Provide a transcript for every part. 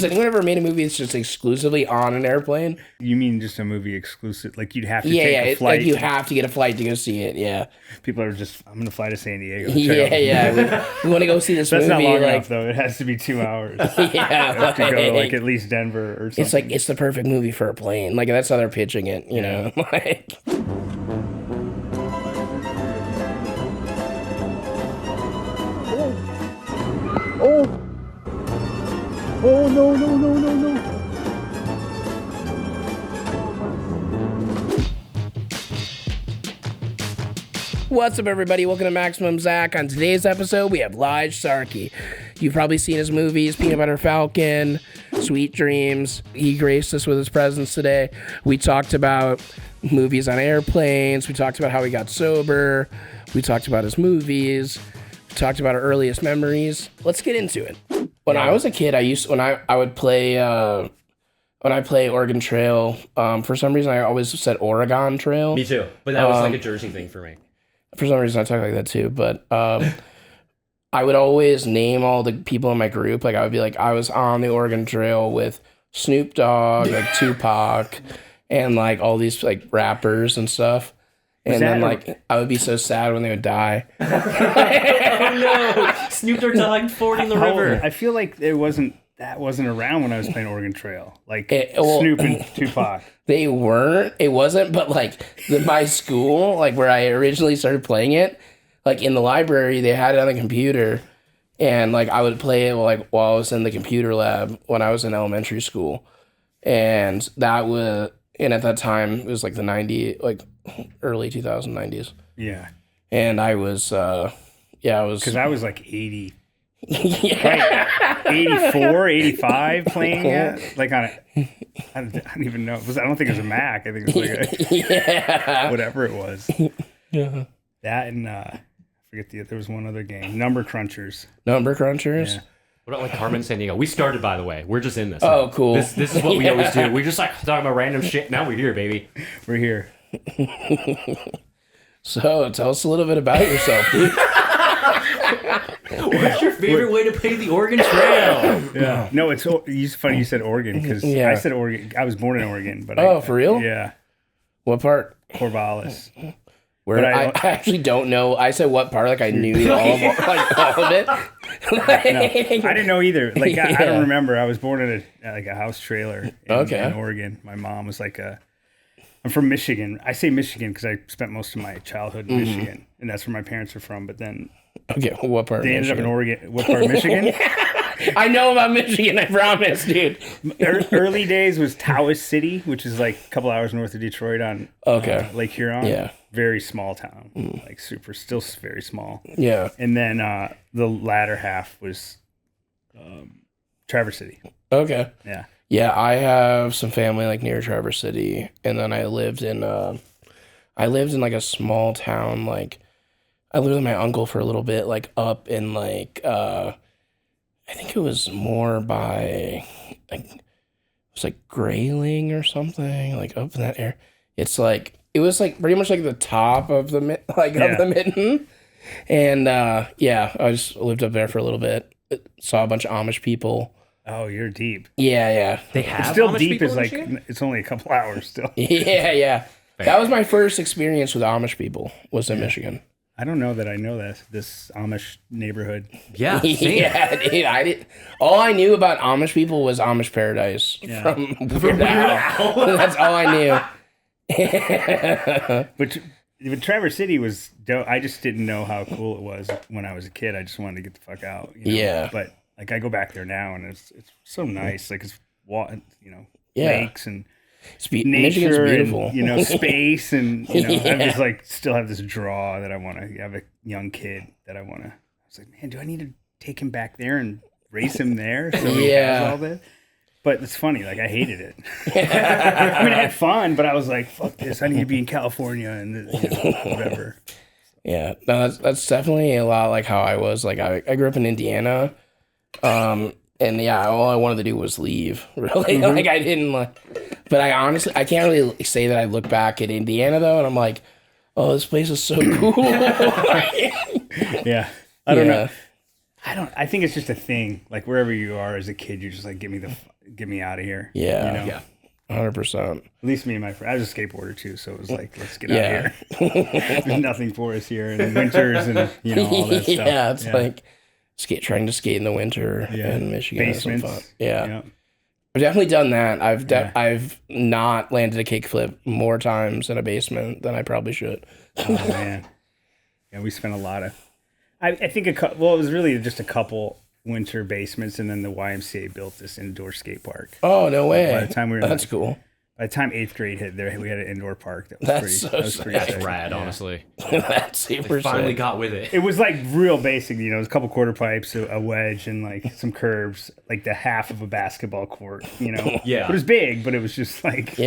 Has anyone ever made a movie that's just exclusively on an airplane? You mean just a movie exclusive? Like you'd have to take a flight? Like you have to get a flight to go see it, yeah. People are just, I'm going to fly to San Diego. We want to go see this movie. That's not long enough, though. It has to be 2 hours. Yeah. You have to go to, like, at least Denver or something. It's like, it's the perfect movie for a plane. Like, that's how they're pitching it, you know? Like... Oh, no. What's up, everybody? Welcome to Maximum Zach. On today's episode, we have Lije Sarki. You've probably seen his movies, Peanut Butter Falcon, Sweet Dreams. He graced us with his presence today. We talked about movies on airplanes. We talked about how he got sober. We talked about his movies. We talked about our earliest memories. Let's get into it. When I was a kid, I would play when I play Oregon Trail. For some reason, I always said Oregon Trail. Me too, but that was like a Jersey thing for me. For some reason, I talk like that too. But I would always name all the people in my group. Like I would be like, I was on the Oregon Trail with Snoop Dogg, like Tupac, and like all these like rappers and stuff. And then, like, I would be so sad when they would die. Oh, no. Snoop Dogg died fording the river. I feel like that wasn't around when I was playing Oregon Trail. Like, Snoop and Tupac. They weren't. It wasn't, but, like, my school, like, where I originally started playing it, like, in the library, they had it on the computer. And, like, I would play it, like, while I was in the computer lab when I was in elementary school. And at that time, it was, like, early 2090s. Yeah. And I was, because I was like 80. Yeah. Right. 84, 85 playing it. Like on I don't even know. I don't think it was a Mac. I think it was like whatever it was. Yeah. That and I forget there was one other game. Number Crunchers. Number Crunchers? Yeah. What about like Carmen Sandiego? We started, by the way. We're just in this. Oh, cool. This is what we always do. We just like talking about random shit. Now we're here, baby. We're here. So, tell us a little bit about yourself, dude. What's your favorite way to play the Oregon Trail? Yeah. No, it's funny you said Oregon because I said Oregon. I was born in Oregon, but for real? Yeah. What part? Corvallis. Where I actually don't know. I said what part? Like I knew all of it. No, I didn't know either. Like I don't remember. I was born in a house trailer in Oregon. My mom was like I'm from Michigan. I say Michigan because I spent most of my childhood in Michigan, and that's where my parents are from. But then, what part? They ended up in Oregon. What part of Michigan? I know about Michigan. I promise, dude. Early days was Tawas City, which is like a couple hours north of Detroit on Lake Huron. Yeah, very small town, like still very small. Yeah, and then the latter half was Traverse City. Okay. Yeah. Yeah, I have some family like near Traverse City, and then I lived in like a small town. Like I lived with my uncle for a little bit, like up in like I think it was more by like it was like Grayling or something, like up in that area. It was like pretty much like the top of the of the mitten, and I just lived up there for a little bit. Saw a bunch of Amish people. Oh, you're deep. Yeah. They have it's still Amish deep is like Michigan? it's only a couple hours still. Yeah. That was my first experience with Amish people. Was in Michigan. I don't know that I know this Amish neighborhood. Yeah. Yeah, dude, I did. All I knew about Amish people was Amish Paradise from Weird Al. That's all I knew. But Traverse City was dope. I just didn't know how cool it was when I was a kid. I just wanted to get the fuck out. You know? Yeah. But like I go back there now and it's so nice. Like it's lakes and Michigan's nature beautiful. and space and I just like still have this draw that I want to have a young kid that I want to. I was like, man, do I need to take him back there and raise him there so he has all this? But it's funny, like I hated it. I mean, I had fun, but I was like, fuck this. I need to be in California and whatever. Yeah, no, that's definitely a lot like how I was. Like I grew up in Indiana. And all I wanted to do was leave. Really, like I didn't but I honestly can't really say that I look back at Indiana though, and I'm like, oh, this place is so cool. Yeah, I don't know. I think it's just a thing. Like wherever you are as a kid, you're just like, get me out of here. Yeah. You know? Yeah. 100%. At least me and my friend. I was a skateboarder too, so it was like, let's get out of here. There's nothing for us here in the winters and all that stuff. Yeah, it's like trying to skate in the winter in Michigan. Basements. Fun. Yeah. I've definitely done that. I've not landed a kickflip more times in a basement than I probably should. Oh man. Yeah, we spent a lot of. I think it was really just a couple winter basements, and then the YMCA built this indoor skate park. Oh no way! By the time that's cool. By the time 8th grade hit, we had an indoor park that was pretty That's sick. rad, honestly. That's super They finally sick. got with it. It was like real basic, it was a couple quarter pipes, a wedge, and like some curbs, like the half of a basketball court, Yeah. But it was big, but it was just like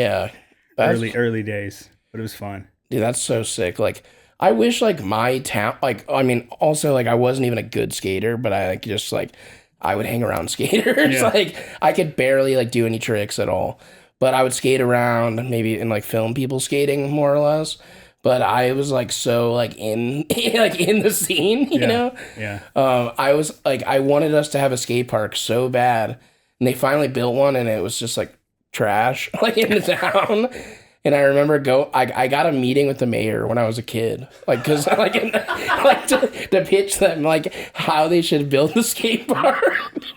early days, but it was fun. Dude, that's so sick. Like, I wish like my town, like, I mean, also like I wasn't even a good skater, but I I would hang around skaters. Yeah. Like, I could barely like do any tricks at all. But I would skate around, maybe and like film people skating more or less. But I was like so like in the scene, you know? Yeah. I was like, I wanted us to have a skate park so bad, and they finally built one, and it was just like trash, like in the town. And I remember I got a meeting with the mayor when I was a kid, like, cause like, to pitch them like how they should build the skate park.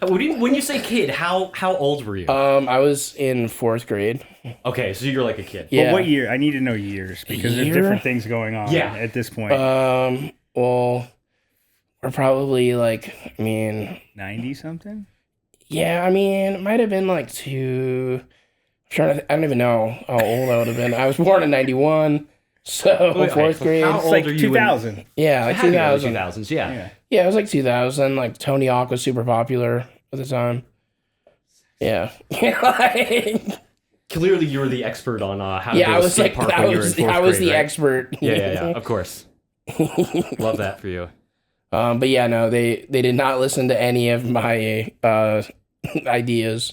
When you say kid, how old were you? I was in 4th grade. Okay, so you're like a kid. Yeah. Well, what year? I need to know years because there's different things going on at this point. Well, we're probably like, 90 something? Yeah, it might have been like I don't even know how old I would have been. I was born in 91, so 4th grade. How It's old like are you 2000. Yeah, like 2000. 2000s, yeah. Yeah, it was like 2000. Like Tony Hawk was super popular at the time. Yeah. Clearly, you were the expert on how to build a skate park when you were in 4th grade, I was the right? expert. Yeah, of course. Love that for you. But yeah, no, they did not listen to any of my ideas.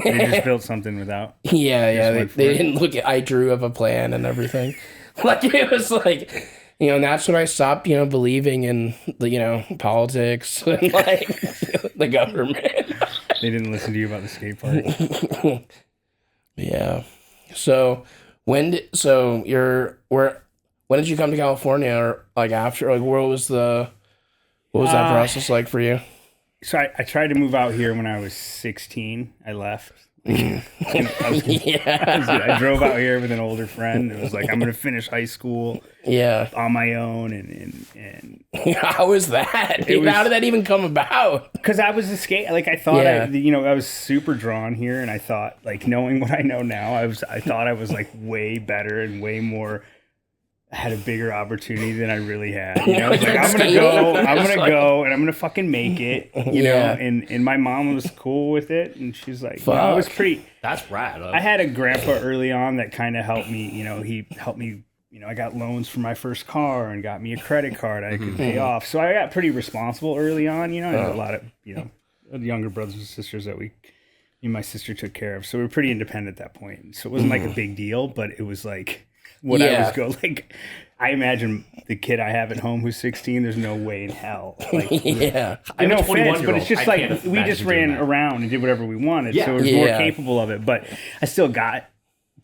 They just built something without. Yeah, they didn't look at. I drew up a plan and everything. Like it was like, and that's when I stopped, believing in the, politics and like the government. They didn't listen to you about the skate park. Yeah. So when did you come to California, or like after, like what was that process like for you? So I tried to move out here when I was 16. I left. I drove out here with an older friend. It was like, I'm going to finish high school on my own. And how was that? How did that even come about? Because I was a skate. Like I thought, I was super drawn here. And I thought, like, knowing what I know now, I thought I was like way better and way more. I had a bigger opportunity than I really had. I was like, I'm gonna go, and I'm gonna fucking make it. Know, and my mom was cool with it, and she's like, I was pretty. That's rad. I had a grandpa early on that kind of helped me. He helped me. I got loans for my first car and got me a credit card I could pay off. So I got pretty responsible early on. I had a lot of younger brothers and sisters that my sister took care of. So we were pretty independent at that point. So it wasn't like a big deal, but it was like. I imagine the kid I have at home who's 16, there's no way in hell. Like, I'm no a offense, 21-year-old. but it's just like we just ran around and did whatever we wanted. So it was more capable of it. But I still got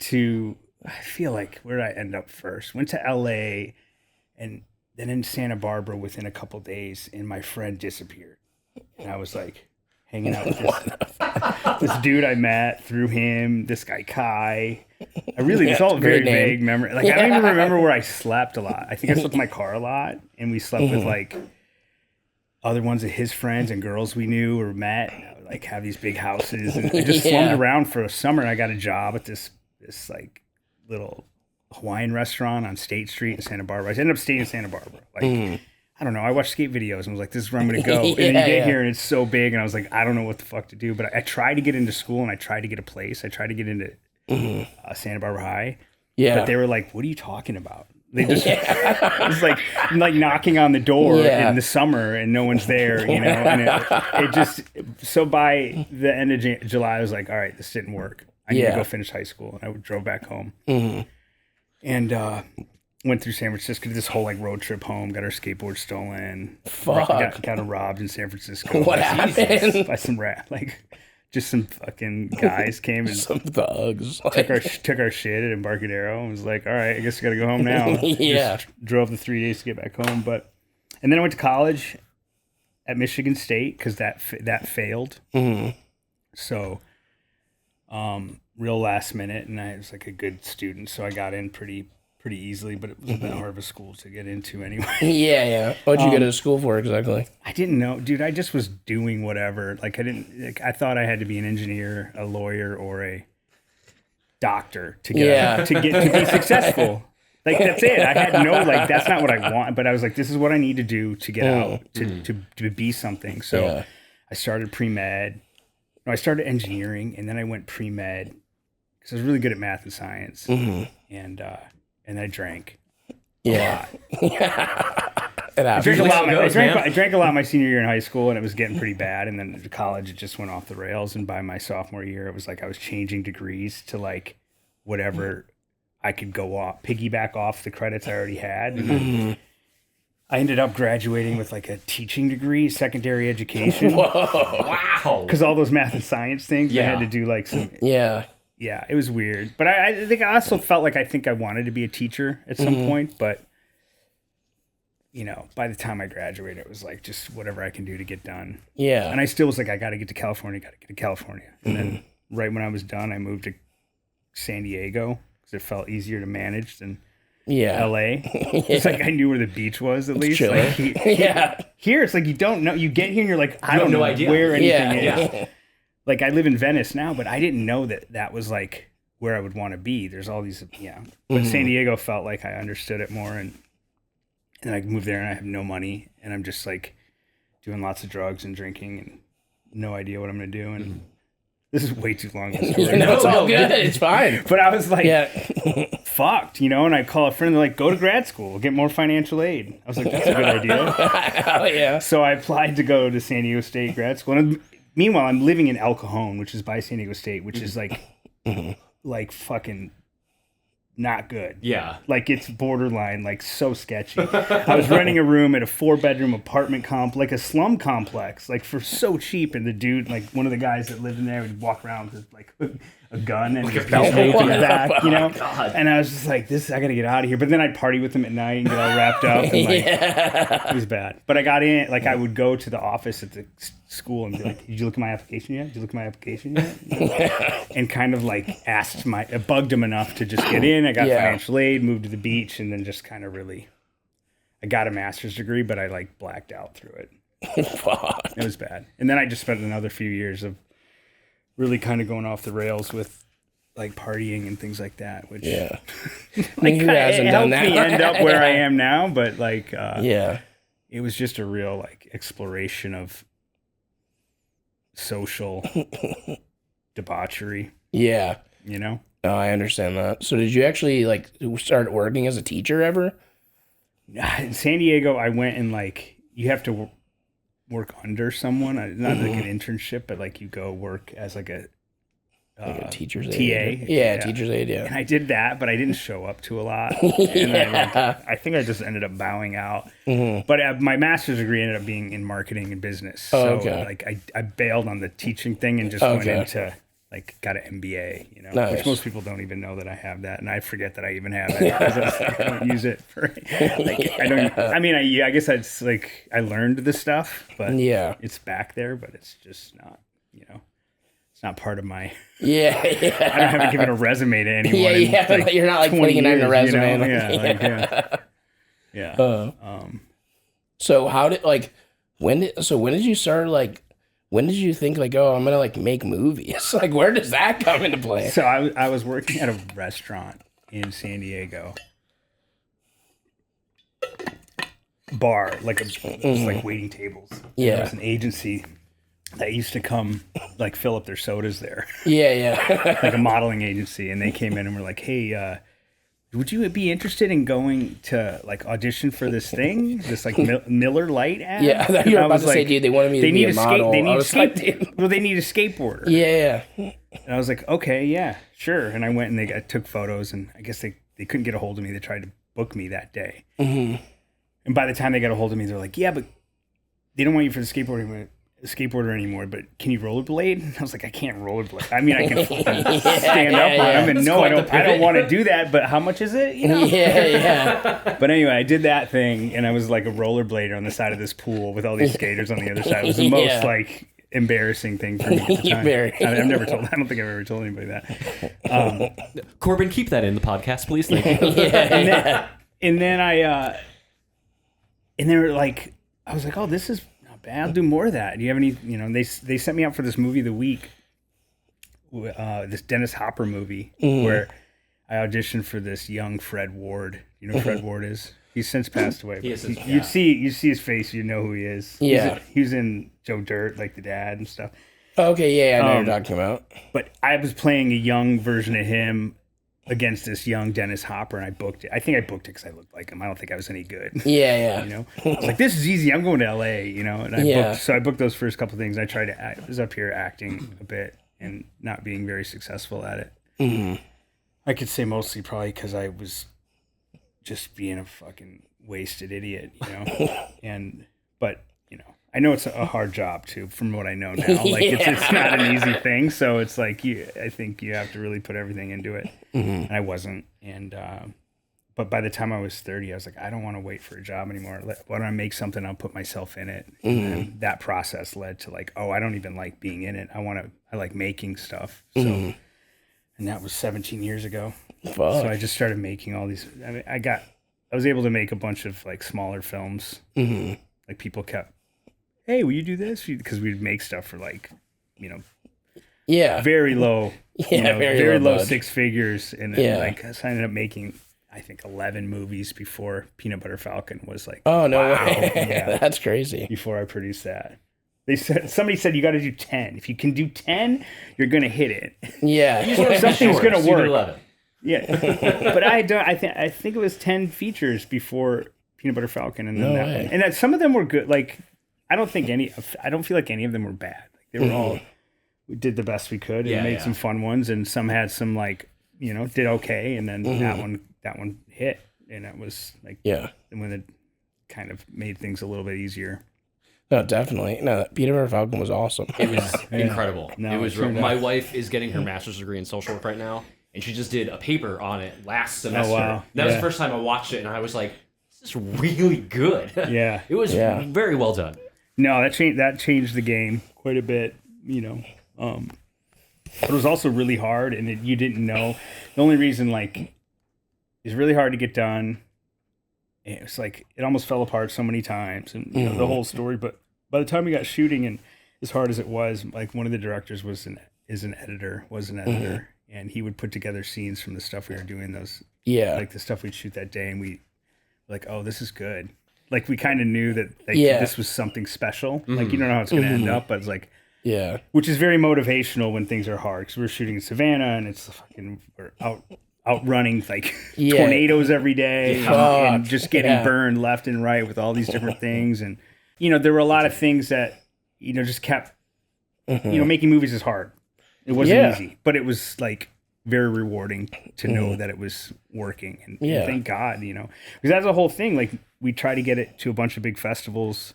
to, I feel like, where did I end up first? Went to LA and then in Santa Barbara within a couple days, and my friend disappeared. And I was like, hanging out with this dude I met through him, this guy Kai. It's all very vague memory. Like I don't even remember where I slept a lot. I think I slept in my car a lot, and we slept with like other ones of his friends and girls we knew or met. And I would like have these big houses, and I just slummed around for a summer. And I got a job at this like little Hawaiian restaurant on State Street in Santa Barbara. I ended up staying in Santa Barbara. Like I don't know. I watched skate videos and was like, this is where I'm going to go. And then you get here and it's so big. And I was like, I don't know what the fuck to do. But I tried to get into school and I tried to get a place. I tried to get into Santa Barbara High. Yeah. But they were like, what are you talking about? They just, it's like knocking on the door in the summer and no one's there, And it just, so by the end of July, I was like, all right, this didn't work. I need to go finish high school. And I drove back home. And went through San Francisco, did this whole like road trip home, got our skateboard stolen. Fuck. Got robbed in San Francisco. What happened? By some just some fucking guys came and Some thugs. took our shit at Embarcadero and was like, all right, I guess I got to go home now. Yeah. Just drove the 3 days to get back home. And then I went to college at Michigan State because that failed. Mm-hmm. So, real last minute, and I was like a good student, so I got in pretty easily, but it was a bit hard of a school to get into anyway. Yeah. What'd you go to school for exactly? I didn't know, dude. I just was doing whatever. Like I thought I had to be an engineer, a lawyer, or a doctor to be successful. Like that's it. I had no that's not what I want. But I was like, this is what I need to do to get out to be something. So I started pre-med. No, I started engineering, and then I went pre-med because I was really good at math and science, and I drank. Yeah. I drank a lot my senior year in high school, and it was getting pretty bad. And then at college, it just went off the rails. And by my sophomore year, it was like I was changing degrees to like whatever I could go off, piggyback off the credits I already had. And I ended up graduating with like a teaching degree, secondary education. Whoa. Wow. Because all those math and science things, I had to do like some. Yeah, it was weird. But I think I also felt like I wanted to be a teacher at some point. But, you know, by the time I graduated, it was like just whatever I can do to get done. Yeah. And I still was like, I got to get to California, And then right when I was done, I moved to San Diego because it felt easier to manage than LA. It's like I knew where the beach was at least. Like, here, it's like you don't know. You get here and you're like, I don't know where anything is. Yeah. Like I live in Venice now, but I didn't know that was like where I would want to be. There's all these, But San Diego felt like I understood it more, and I moved there and I have no money, and I'm just like doing lots of drugs and drinking and no idea what I'm gonna do. And this is way too long of a story. No, it's all good. It's fine. But I was like, fucked, And I call a friend. They're like, go to grad school, get more financial aid. I was like, that's a good idea. Hell yeah. So I applied to go to San Diego State grad school. And meanwhile, I'm living in El Cajon, which is by San Diego State, which is like, like fucking not good. Yeah. Like it's borderline, like so sketchy. I was renting a room at a 4-bedroom apartment like a slum complex, like for so cheap. And the dude, like one of the guys that lived in there would walk around with like a gun and his belt in the back, God. And I was just like, I gotta get out of here. But then I'd party with him at night and get all wrapped up. And like, it was bad. But I got in, like I would go to the office at the school and be like, did you look at my application yet? And kind of like bugged him enough to just get in. I got financial aid, moved to the beach, and then just kind of really, I got a master's degree, but I like blacked out through it. Fuck. It was bad. And then I just spent another few years of really kind of going off the rails with like partying and things like that, which like who hasn't done that? Me end up where I am now, but like it was just a real like exploration of social debauchery. Yeah. Oh, I understand that. So did you actually like start working as a teacher ever? In San Diego, I went and like you have to work under someone, not like an internship, but like you go work as like a teacher's TA. aide. Yeah, teacher's aide, And I did that, but I didn't show up to a lot. And I think I just ended up bowing out. But my master's degree ended up being in marketing and business. So like I bailed on the teaching thing and just went into like got an MBA, Nice. Which most people don't even know that I have that, and I forget that I even have it because I don't use it for. Like, I don't. I mean, I guess it's like I learned this stuff, but it's back there, but it's just not. It's not part of my. I don't have to give it a resume to anyone. Like, you're not like putting it on your resume. So how did when did you start like? When did you think like, oh, I'm gonna like make movies? Like, where does that come into play? So I was working at a restaurant in San Diego, bar like like waiting tables. Yeah, there was an agency that used to come like fill up their sodas there. Like a modeling agency, and they came in and were like, hey, would you be interested in going to like audition for this thing, this like Miller Lite ad? Yeah, I thought you were about to say, dude, they wanted me to be a model. They need a skateboarder. Yeah. And I was like, okay, yeah, sure. And I went and I took photos, and I guess they couldn't get a hold of me. They tried to book me that day. And by the time they got a hold of me, they're like, yeah, but they don't want you for the skateboarder anymore, but can you rollerblade? And I was like, I can't rollerblade. I mean, I can stand up on them, and no, I don't want to do that, but how much is it? You know? But anyway, I did that thing, and I was like a rollerblader on the side of this pool with all these skaters on the other side. It was the most like embarrassing thing for me at the time. I've never told. I don't think I've ever told anybody that. Corbin, keep that in the podcast, please. Thank you. And then they were like, I was like, oh, this is not bad. I'll do more of that. Do you have any? You know, they sent me out for this movie of the week, this Dennis Hopper movie where I auditioned for this young Fred Ward. You know who Fred Ward is? He's since passed away. You see his face, you know who he is. Yeah, he's in Joe Dirt, like the dad and stuff. Okay, yeah, I know what you're talking about. But I was playing a young version of him against this young Dennis Hopper, and I booked it. I think I booked it because I looked like him. I don't think I was any good. Yeah. You know, I was like, this is easy. I'm going to LA. You know, and I booked those first couple of things. I tried to act. I was up here acting a bit and not being very successful at it. I could say mostly probably because I was just being a fucking wasted idiot. You know, but you know, I know it's a hard job too, from what I know now. Like it's not an easy thing. So it's like I think you have to really put everything into it. And I wasn't. And but by the time I was 30, I was like, I don't want to wait for a job anymore. Why don't I make something? I'll put myself in it. And that process led to like, oh, I don't even like being in it. I like making stuff. So, and that was 17 years ago. Fuck. So I just started making all these. I mean, I was able to make a bunch of like smaller films. Like people kept, hey, will you do this? Because we'd make stuff for like, you know, very low, very low budget. 6 figures. And then like I ended up making, I think 11 movies before Peanut Butter Falcon was like, oh no wow. way. Yeah, That's crazy. before I produced that. Somebody said you got to do 10. If you can do 10, you're going to hit it. Yeah. Something's going to work. 11. Yeah. But I think it was 10 features before Peanut Butter Falcon, and then and that some of them were good. Like I don't feel like any of them were bad. Like, they were all, we did the best we could and made some fun ones, and some had some like, you know, did okay, and then that one hit, and it was like when it kind of made things a little bit easier. No, definitely. No, Peanut Butter Falcon was awesome. It was incredible. No, it was. it My wife is getting her master's degree in social work right now, and she just did a paper on it last semester. Oh, wow. That was the first time I watched it, and I was like, "This is really good." Yeah, it was very well done. No, that changed the game quite a bit. You know, but it was also really hard, and you didn't know. The only reason, like, it's really hard to get done. It was like it almost fell apart so many times, and you know, the whole story. But by the time we got shooting, and as hard as it was, like one of the directors was an editor, and he would put together scenes from the stuff we were doing. Those like the stuff we'd shoot that day, and we like, oh, this is good. Like we kind of knew that this was something special. Like you don't know how it's going to end up, but it's like which is very motivational when things are hard, because we're shooting in Savannah, and it's fucking we're outrunning like tornadoes every day, and just getting burned left and right with all these different things. And you know, there were a lot of things that, you know, just kept, you know, making movies is hard. It wasn't easy, but it was like very rewarding to know that it was working. And thank God, you know, because that's the whole thing. Like we try to get it to a bunch of big festivals.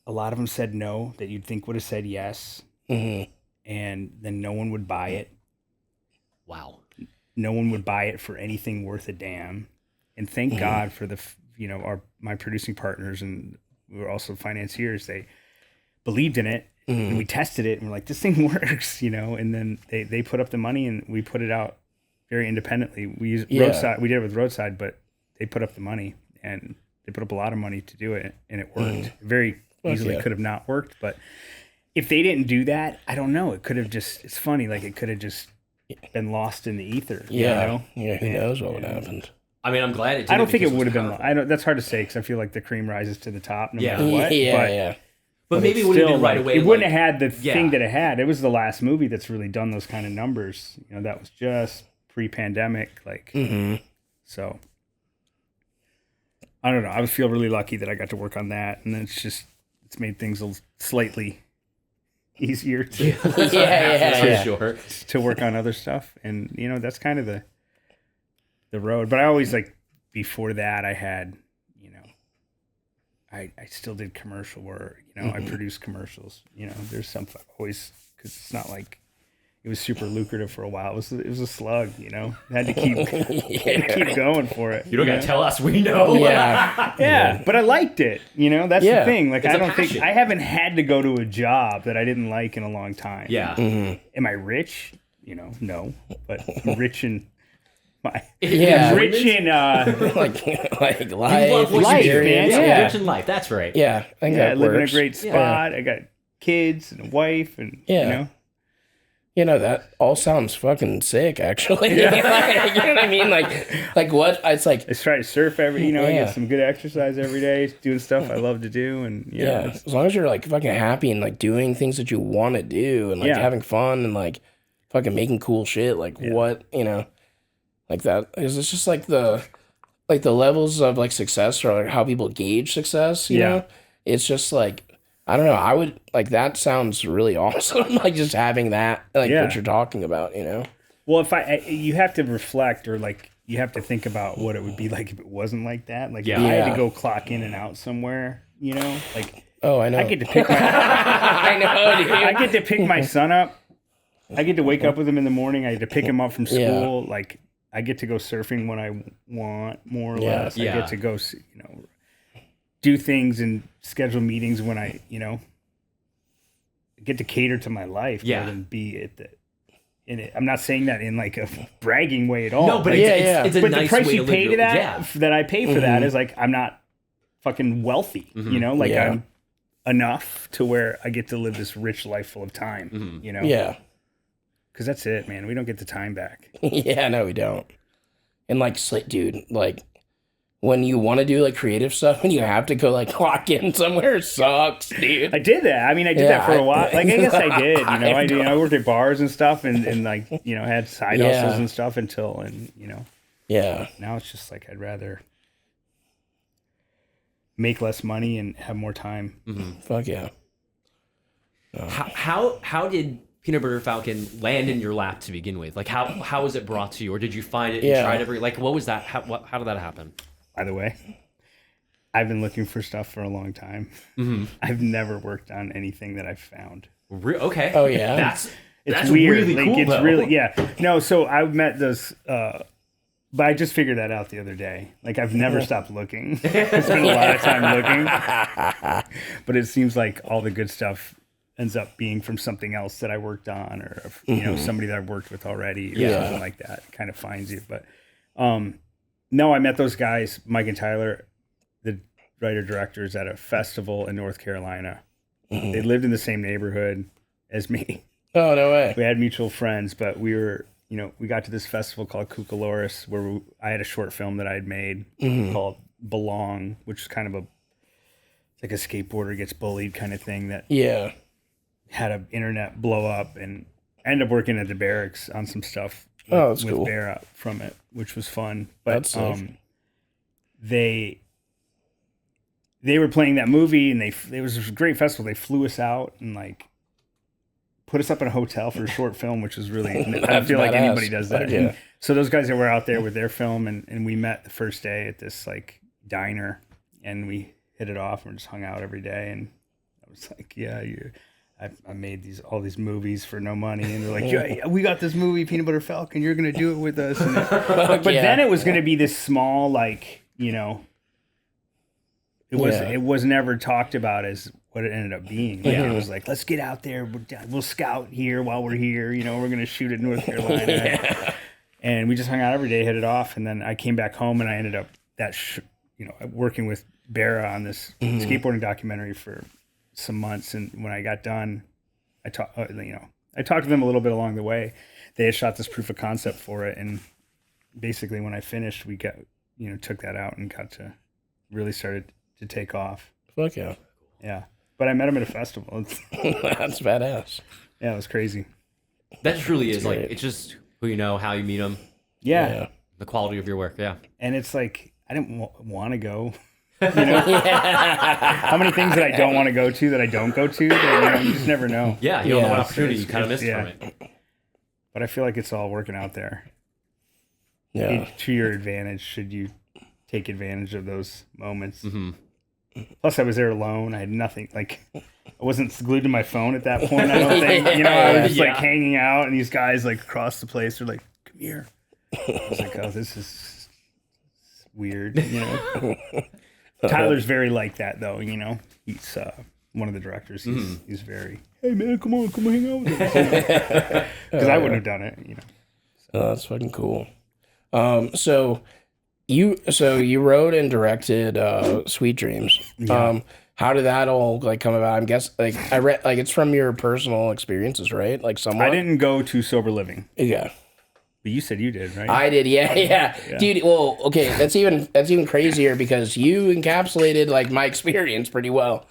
A lot of them said no, that you'd think would have said yes. And then no one would buy it. Wow. No one would buy it for anything worth a damn. And thank God for my producing partners, and we were also financiers. They believed in it, and we tested it, and we're like, this thing works, you know. And then they put up the money, and we put it out very independently. We used Roadside. We did it with Roadside, but they put up the money, and they put up a lot of money to do it, and it worked. Very easily could have not worked, but if they didn't do that, I don't know. It could have just. It's funny, like it could have just been lost in the ether. You know? Who knows what would have happened? I mean, I'm glad it didn't. I don't think it would have been. That's hard to say, because I feel like the cream rises to the top no matter what. But maybe it would have been right away. It wouldn't have had the thing that it had. It was the last movie that's really done those kind of numbers. You know, that was just pre-pandemic. Like, so I don't know. I feel really lucky that I got to work on that, and it's made things slightly easier to sure, to work on other stuff. And you know, that's kind of the road. But I always like before that I had, I still did commercial work. I produced commercials. There's something always, because it's not like it was super lucrative for a while. It was a slug. I had to keep keep going for it. You don't gotta tell us. We know. Yeah. But I liked it. That's the thing. Like It's I a don't think passion. I haven't had to go to a job that I didn't like in a long time. Yeah. Am I rich? No, but I'm rich in my Rich in like You life, love what you do. experience. Yeah. Rich in life. That's right. Yeah, I think I that live in a works. great spot. I got kids and a wife, and that all sounds fucking sick, actually. You know what I mean? Like what? It's like, I try to surf every. I get some good exercise every day, doing stuff I love to do, and as long as you're like fucking happy and like doing things that you want to do and like having fun and like fucking making cool shit. Like what, like that. It's just like the levels of like success or like how people gauge success. You know, it's just like, I don't know. I would like, that sounds really awesome. Like just having that, like what you're talking about, Well, you have to reflect, or like you have to think about what it would be like if it wasn't like that. Like if I had to go clock in and out somewhere, like I know. I get to pick my I know, dude. I get to pick my son up. I get to wake up with him in the morning. I get to pick him up from school. Like I get to go surfing when I want, more or less. I get to go, do things and schedule meetings when I, get to cater to my life rather than be in it. I'm not saying that in like a bragging way at all. No, but like, it's a but nice the price way you to pay live to that I pay for that is like I'm not fucking wealthy. I'm enough to where I get to live this rich life full of time. Yeah. Because that's it, man. We don't get the time back. Yeah, no, we don't. And like, dude, like when you want to do like creative stuff and you have to go like clock in somewhere, sucks, dude. I did that. I mean, I did that for a while. Like, I guess I did. I worked at bars and stuff, and like, had side hustles and stuff until, Yeah. Now it's just like I'd rather make less money and have more time. Fuck yeah. How did Peanut Butter Falcon land in your lap to begin with? Like how was it brought to you, or did you find it and tried every, like what was that? How did that happen? By the way, I've been looking for stuff for a long time. I've never worked on anything that I've found. Okay. Oh yeah. That's weird. really like, cool. It's though. really No, so I met those. But I just figured that out the other day. Like I've never stopped looking. I spent a lot of time looking, but it seems like all the good stuff ends up being from something else that I worked on, or somebody that I've worked with already, or something like that. Kind of finds you. But no, I met those guys, Mike and Tyler, the writer directors, at a festival in North Carolina. They lived in the same neighborhood as me. Oh, no way. We had mutual friends, but we were, we got to this festival called Cucaloris, where I had a short film that I had made called Belong, which is kind of it's like a skateboarder gets bullied kind of thing that had an internet blow up, and I ended up working at the barracks on some stuff with cool. Bear from it, which was fun. But That's sick. They were playing that movie, and it was a great festival. They flew us out and like put us up in a hotel for a short film, which was really, I don't feel like anybody does that. Yeah. So those guys that were out there with their film, and we met the first day at this like diner, and we hit it off and just hung out every day. And I was like, I made all these movies for no money, and they're like, yeah, we got this movie, Peanut Butter Falcon, you're gonna do it with us. And but then it was gonna be this small, like, it was never talked about as what it ended up being. Like, it was like, let's get out there, we'll scout here while we're here, we're gonna shoot it in North Carolina. And we just hung out every day, hit it off, and then I came back home, and I ended up working with Barra on this skateboarding documentary for some months. And when I got done, I talked to them a little bit along the way. They had shot this proof of concept for it, and basically when I finished, we got took that out and got to really started to take off. Fuck yeah. Yeah, but I met him at a festival. That's badass. Yeah, it was crazy. That truly is great. like, it's just who you know, how you meet them, Yeah, the quality of your work. Yeah, and it's like I didn't want to go. How many things that I don't want to go to that I don't go to? That, you just never know. Yeah, you don't know what opportunity you kind of missed from it. But I feel like it's all working out there. to your advantage should you take advantage of those moments. Plus, I was there alone. I had nothing. Like, I wasn't glued to my phone at that point. I don't think. I was just like hanging out, and these guys like across the place are like, "Come here." I was like, "Oh, this is weird." Tyler's very like that, though. He's one of the directors. He's very, "Hey man, come hang out with us." Because I wouldn't have done it. Oh, that's fucking cool. So you wrote and directed Sweet Dreams. How did that all like come about? I'm guessing I read it's from your personal experiences, right? Like somewhat. I didn't go to sober living. Yeah. But you said you did, right? I did, yeah. Dude, well, okay, that's even crazier because you encapsulated like my experience pretty well.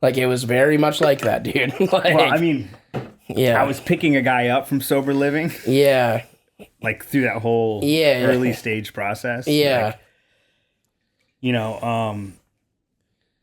Like it was very much like that, dude. Like, well, I mean, I was picking a guy up from sober living. Yeah. Like through that whole early stage process. Yeah. Like,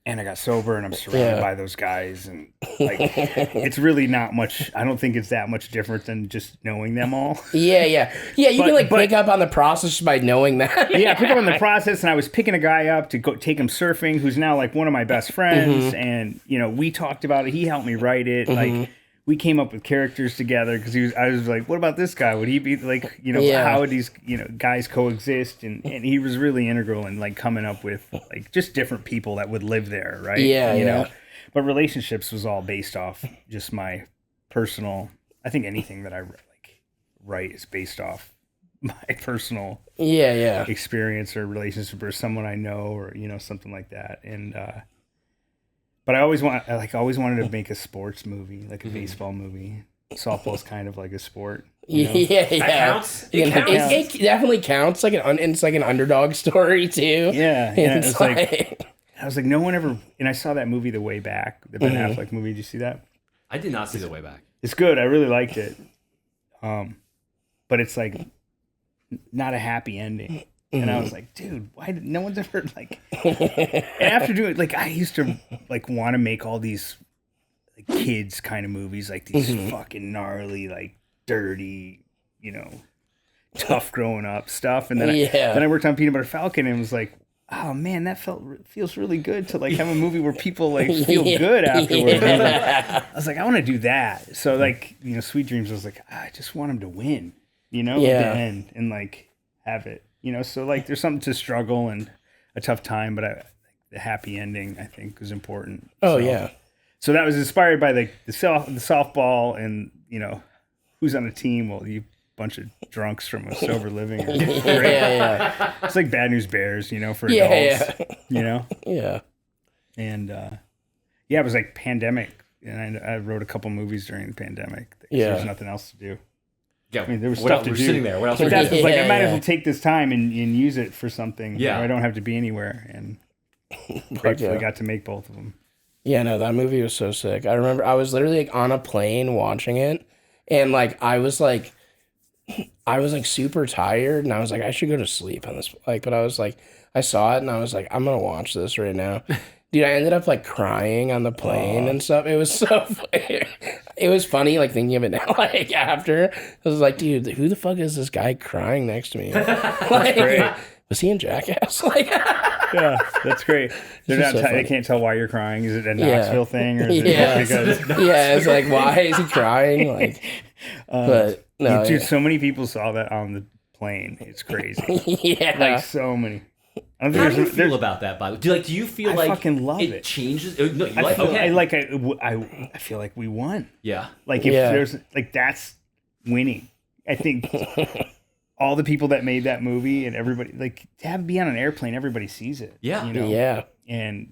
and I got sober and I'm surrounded by those guys, and like it's really not much. I don't think it's that much different than just knowing them all. You can pick up on the process by knowing that. Pick up on the process. And I was picking a guy up to go take him surfing, who's now like one of my best friends. And we talked about it. He helped me write it. Like we came up with characters together because I was like, what about this guy? Would he be like, how would these, guys coexist? And he was really integral in like coming up with like just different people that would live there. Right. Yeah. But relationships was all based off just my personal, I think anything that I write is based off my personal experience or relationship or someone I know or, something like that. And, but I always wanted to make a sports movie, like a baseball movie. Softball's kind of like a sport. That counts. It definitely counts. It's like an underdog story too. Yeah. It's like I was like, no one ever. And I saw that movie, The Way Back, the Ben Affleck movie. Did you see that? I did not see The Way Back. It's good. I really liked it. But it's like not a happy ending. And I was like, dude, why did no one's ever like? And after doing I used to want to make all these kids kind of movies, like these fucking gnarly, like dirty, tough growing up stuff. And then I worked on Peanut Butter Falcon and was like, oh man, that feels really good to like have a movie where people like feel good afterwards. I was like, I want to do that. So Sweet Dreams was like, I just want them to win, at the end and like have it. So like there's something to struggle and a tough time, but the happy ending I think was important. So that was inspired by the softball and who's on the team. Well, you bunch of drunks from a sober living. It's like Bad News Bears, for adults. And it was like pandemic, and I wrote a couple movies during the pandemic. There's nothing else to do. Yeah, I mean, there was stuff to do. Sitting there. What else? But that's like I might as well take this time and use it for something. Yeah, where I don't have to be anywhere, and gratefully got to make both of them. Yeah, no, that movie was so sick. I remember I was literally on a plane watching it, and I was super tired, and I was like, I should go to sleep on this. But I was like, I saw it, and I was like, I'm gonna watch this right now. Dude, I ended up crying on the plane and stuff. It was so funny. It was funny, thinking of it now. After, I was like, dude, who the fuck is this guy crying next to me? Great. Was he in Jackass? Yeah, that's great. They can't tell why you're crying. Is it a Knoxville thing, or is it because? It's like, why is he crying? But no, dude, so many people saw that on the plane. It's crazy. So many. How do you feel about that, Bob? Do you feel I fucking love it. Changes? No, you I feel like we won. Yeah. If there's that's winning. I think all the people that made that movie and everybody to have it be on an airplane, everybody sees it. Yeah. Yeah. And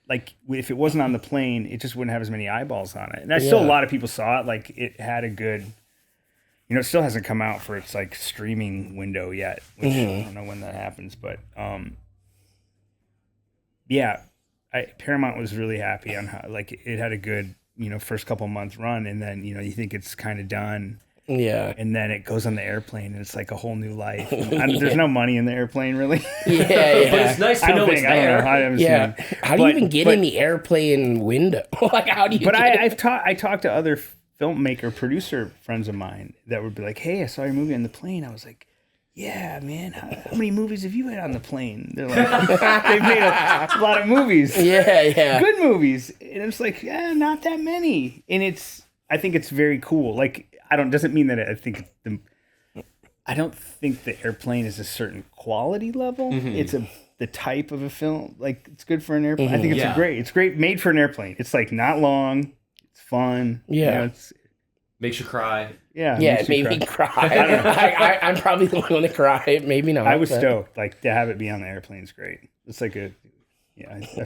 if it wasn't on the plane, it just wouldn't have as many eyeballs on it. And still a lot of people saw it. It had a good. It still hasn't come out for its streaming window yet, which I don't know when that happens, but Paramount was really happy on how it had a good first couple month run, and then you think it's kind of done, and then it goes on the airplane and it's like a whole new life. There's no money in the airplane really. But it's nice to know it's there. How do you even get in the airplane window? How do you? But I talked to other filmmaker producer friends of mine that would be like, hey, I saw your movie on the plane. I was like, yeah, man, how many movies have you had on the plane? They're like, they've made a lot of movies. Yeah. Good movies. And it's like, yeah, not that many. And I think it's very cool. Like, doesn't mean that I don't think the Airplane is a certain quality level. Mm-hmm. It's the type of a film. Like, it's good for an airplane. Mm-hmm. I think it's great made for an airplane. It's like not long. It's fun. Yeah. Makes you cry. Yeah, it made me cry. I'm probably the one to cry. Maybe not. I was stoked. Like, to have it be on the airplane is great. It's like I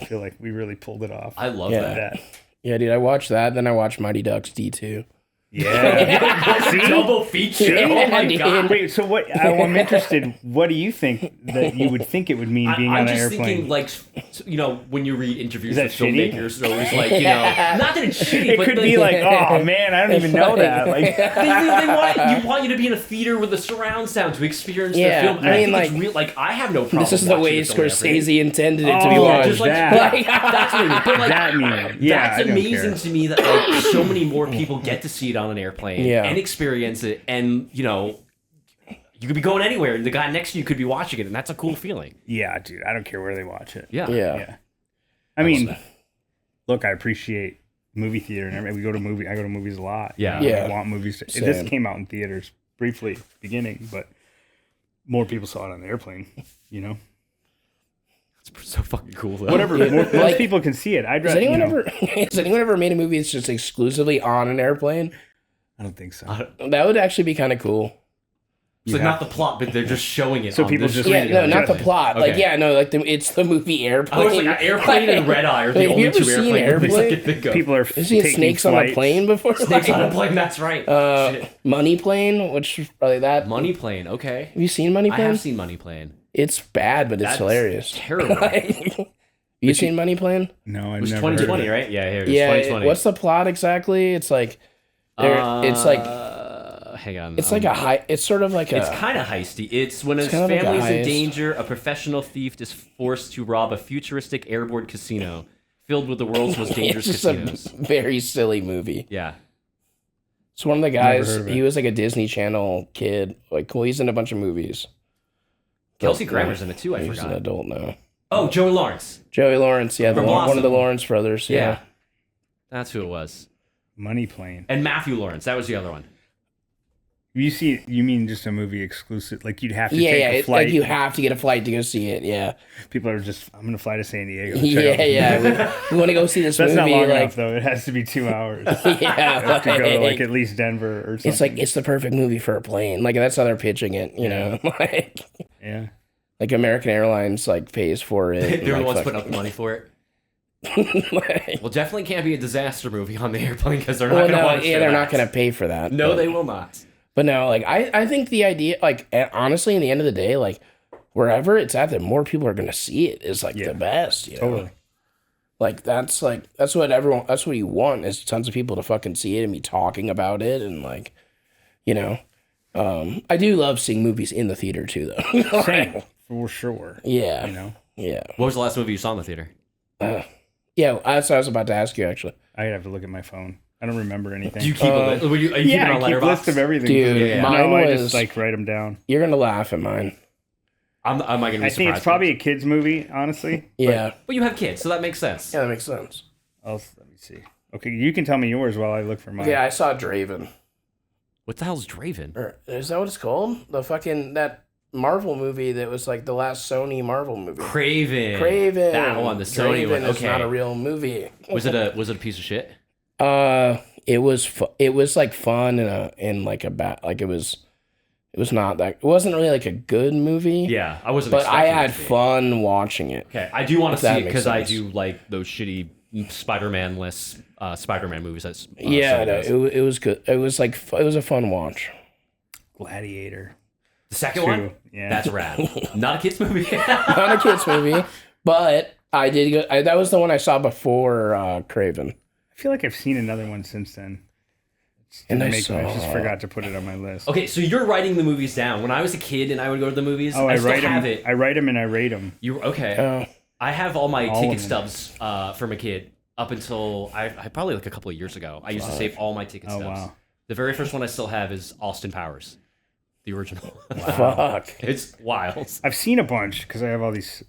feel like we really pulled it off. I love that. Yeah, dude, I watched that. Then I watched Mighty Ducks D2. Yeah. See? Double feature. Oh my God. Wait, so what? I'm interested. What do you think that you would think it would mean being on an airplane? I'm just thinking, like, when you read interviews with filmmakers, they're always like, not that it's shitty, it could be like, oh man, I don't even know that. Like, they want you to be in a theater with a surround sound to experience the film. And I mean, like, it's real. Like, I have no problem. This is the way Scorsese intended it to be watched. Just that's what I mean. But like, that's amazing to me that like so many more people get to see it on an airplane and experience it, and you could be going anywhere and the guy next to you could be watching it, and that's a cool feeling. Yeah, dude, I don't care where they watch it. Yeah. I mean, look, I appreciate movie theater and everything. I go to movies a lot. I want movies. This came out in theaters briefly at the beginning, but more people saw it on the airplane. It's so fucking cool though. Whatever, most people can see it. Has anyone ever made a movie that's just exclusively on an airplane? I don't think so. That would actually be kind of cool. It's like not the plot, but they're just showing it. So people just not the plot. Okay. Like it's the movie Airplane. Oh, it's like Airplane and Red Eye are the only two airplane movies I can think of. People are seen Snakes on a Plane before. Snakes on a Plane. That's right. Money Plane, which is probably that. Money Plane. Okay. Have you seen Money Plane? I have seen Money Plane. It's bad, but it's hilarious. Terrible. You seen Money Plane? No, I've never. It was 2020, right? Yeah, here it is. Yeah. 2020. What's the plot exactly? It's like, it's like. Hang on. It's like a high. It's sort of like It's kind of heisty. It's when his family is in danger, a professional thief is forced to rob a futuristic airborne casino filled with the world's most dangerous casinos. A very silly movie. Yeah. So one of the guys, he was like a Disney Channel kid. Like, cool. He's in a bunch of movies. Kelsey Grammer's in it too. I forgot. He's an adult now. Oh, Joey Lawrence. Joey Lawrence, yeah, one of the Lawrence brothers. Yeah, that's who it was. Money Plane. And Matthew Lawrence. That was the other one. You mean just a movie exclusive? Like you'd have to take a flight? Like you have to get a flight to go see it, yeah. People are just, I'm going to fly to San Diego. We want to go see this movie. That's not long enough, though. It has to be 2 hours. I have to go to like at least Denver or something. It's like, it's the perfect movie for a plane. Like, that's how they're pitching it, you know? Like, yeah. Like American Airlines like pays for it. They're the ones putting up the money for it. Well, definitely can't be a disaster movie on the airplane because they're not going to want to. Yeah, they're not going to pay for that. No, they will not. But no, like I think the idea, like honestly, in the end of the day, like wherever it's at, that more people are going to see it is like the best. You know? Totally. Like that's what you want is tons of people to fucking see it and be talking about it and like, you know, I do love seeing movies in the theater too, though. Same, for sure. Yeah. You know. Yeah. What was the last movie you saw in the theater? Yeah, that's what I was about to ask you actually. I'd have to look at my phone. I don't remember anything. Do you keep are you keeping it on Letterboxd? I keep a list of everything. Dude, mine I was, just like write them down. You're gonna laugh at mine. I think it's probably a kid's movie, honestly. Yeah. But you have kids, so that makes sense. Yeah, that makes sense. Let me see. Okay, you can tell me yours while I look for mine. Yeah, I saw Draven. What the hell's Draven? Is that what it's called? That Marvel movie that was like the last Sony Marvel movie. Craven. That one, the Sony Draven one. Okay. It's not a real movie. Was it a piece of shit? It was like fun and like it was not that. It wasn't really like a good movie. Yeah, I wasn't. But I had fun watching it. Okay, I do want to see it because I do like those shitty Spider-Man-less Spider-Man movies. It was good. It was a fun watch. Gladiator. The second one? Yeah. That's rad. Not a kid's movie. Not a kid's movie, but I did go. That was the one I saw before Craven. I feel like I've seen another one since then. I just forgot to put it on my list. Okay, so you're writing the movies down. When I was a kid and I would go to the movies, I write have it. I write them and I rate them. Okay. I have all my ticket stubs from a kid up until I probably like a couple of years ago. I used to save all my ticket stubs. Wow. The very first one I still have is Austin Powers. The original. Wow. Fuck. It's wild. I've seen a bunch because I have all these,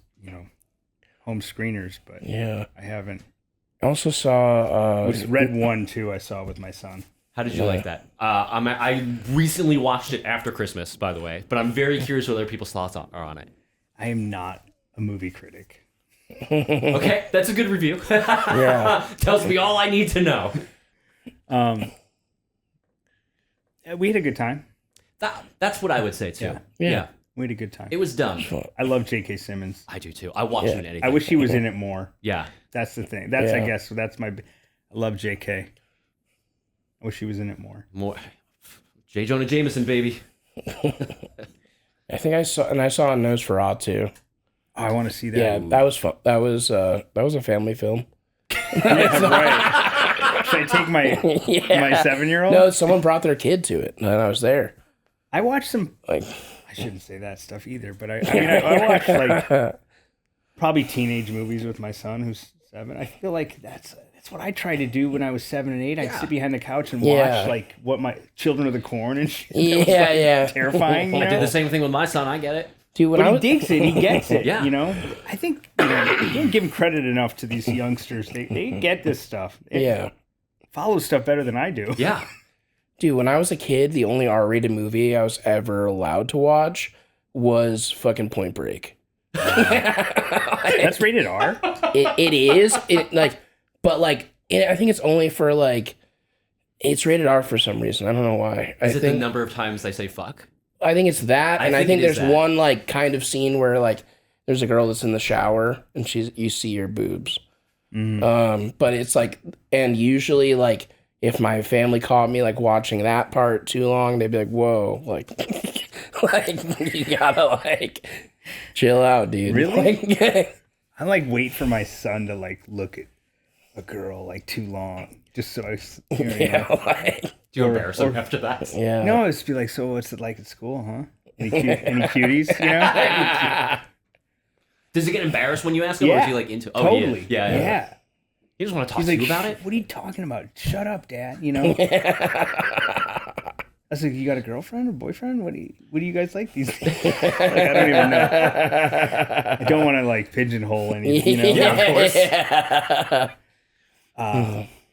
home screeners, but yeah, I haven't. I also saw Red 1 too. I saw with my son. How did you like that? I recently watched it after Christmas, by the way, but I'm very curious what other people's thoughts are on it. I am not a movie critic. Okay, that's a good review. Yeah. Tells me all I need to know. We had a good time. That's what I would say too. Yeah. We had a good time. It was dumb. I love J.K. Simmons. I do too. I watch him in anything. I wish he was in it more. Yeah. That's the thing. I guess that's my. I love J.K. I wish he was in it more. J. Jonah Jameson, baby. I think I saw a Nosferatu. Oh, I want to see that. Yeah, that was fun. That was a family film. Yeah, right. Should I take my 7-year-old? No, someone brought their kid to it, and I was there. I watched some. Like, I shouldn't say that stuff either, but I watched like probably teenage movies with my son who's 7. I feel like that's what I tried to do when I was 7 and 8. I'd sit behind the couch and watch like what my Children of the Corn and shit. Terrifying. I did the same thing with my son. I get it. Dude, but he digs it. He gets it. Yeah. I think you don't give him credit enough to these youngsters. They get this stuff. They follow stuff better than I do. Yeah. Dude, when I was a kid, the only R-rated movie I was ever allowed to watch was fucking Point Break. That's rated R? It is. But I think it's only for it's rated R for some reason. I don't know why. Is it the number of times they say fuck? I think it's that, and I think there's one kind of scene where there's a girl that's in the shower and you see her boobs. But it's and usually if my family caught me watching that part too long, they'd be like, "Whoa, you gotta chill out, dude." Really? I wait for my son to look at a girl too long, just so I. Do you embarrass him after that? Yeah. No, it's be like, so what's it like at school, huh? Any cuties, Does he get embarrassed when you ask him, or is he into? Oh, totally. Yeah. He just want to talk to you about it? What are you talking about? Shut up, Dad. I was like, you got a girlfriend or boyfriend? What do you guys like these days? I don't even know. I don't want to pigeonhole anything, Yeah, of course.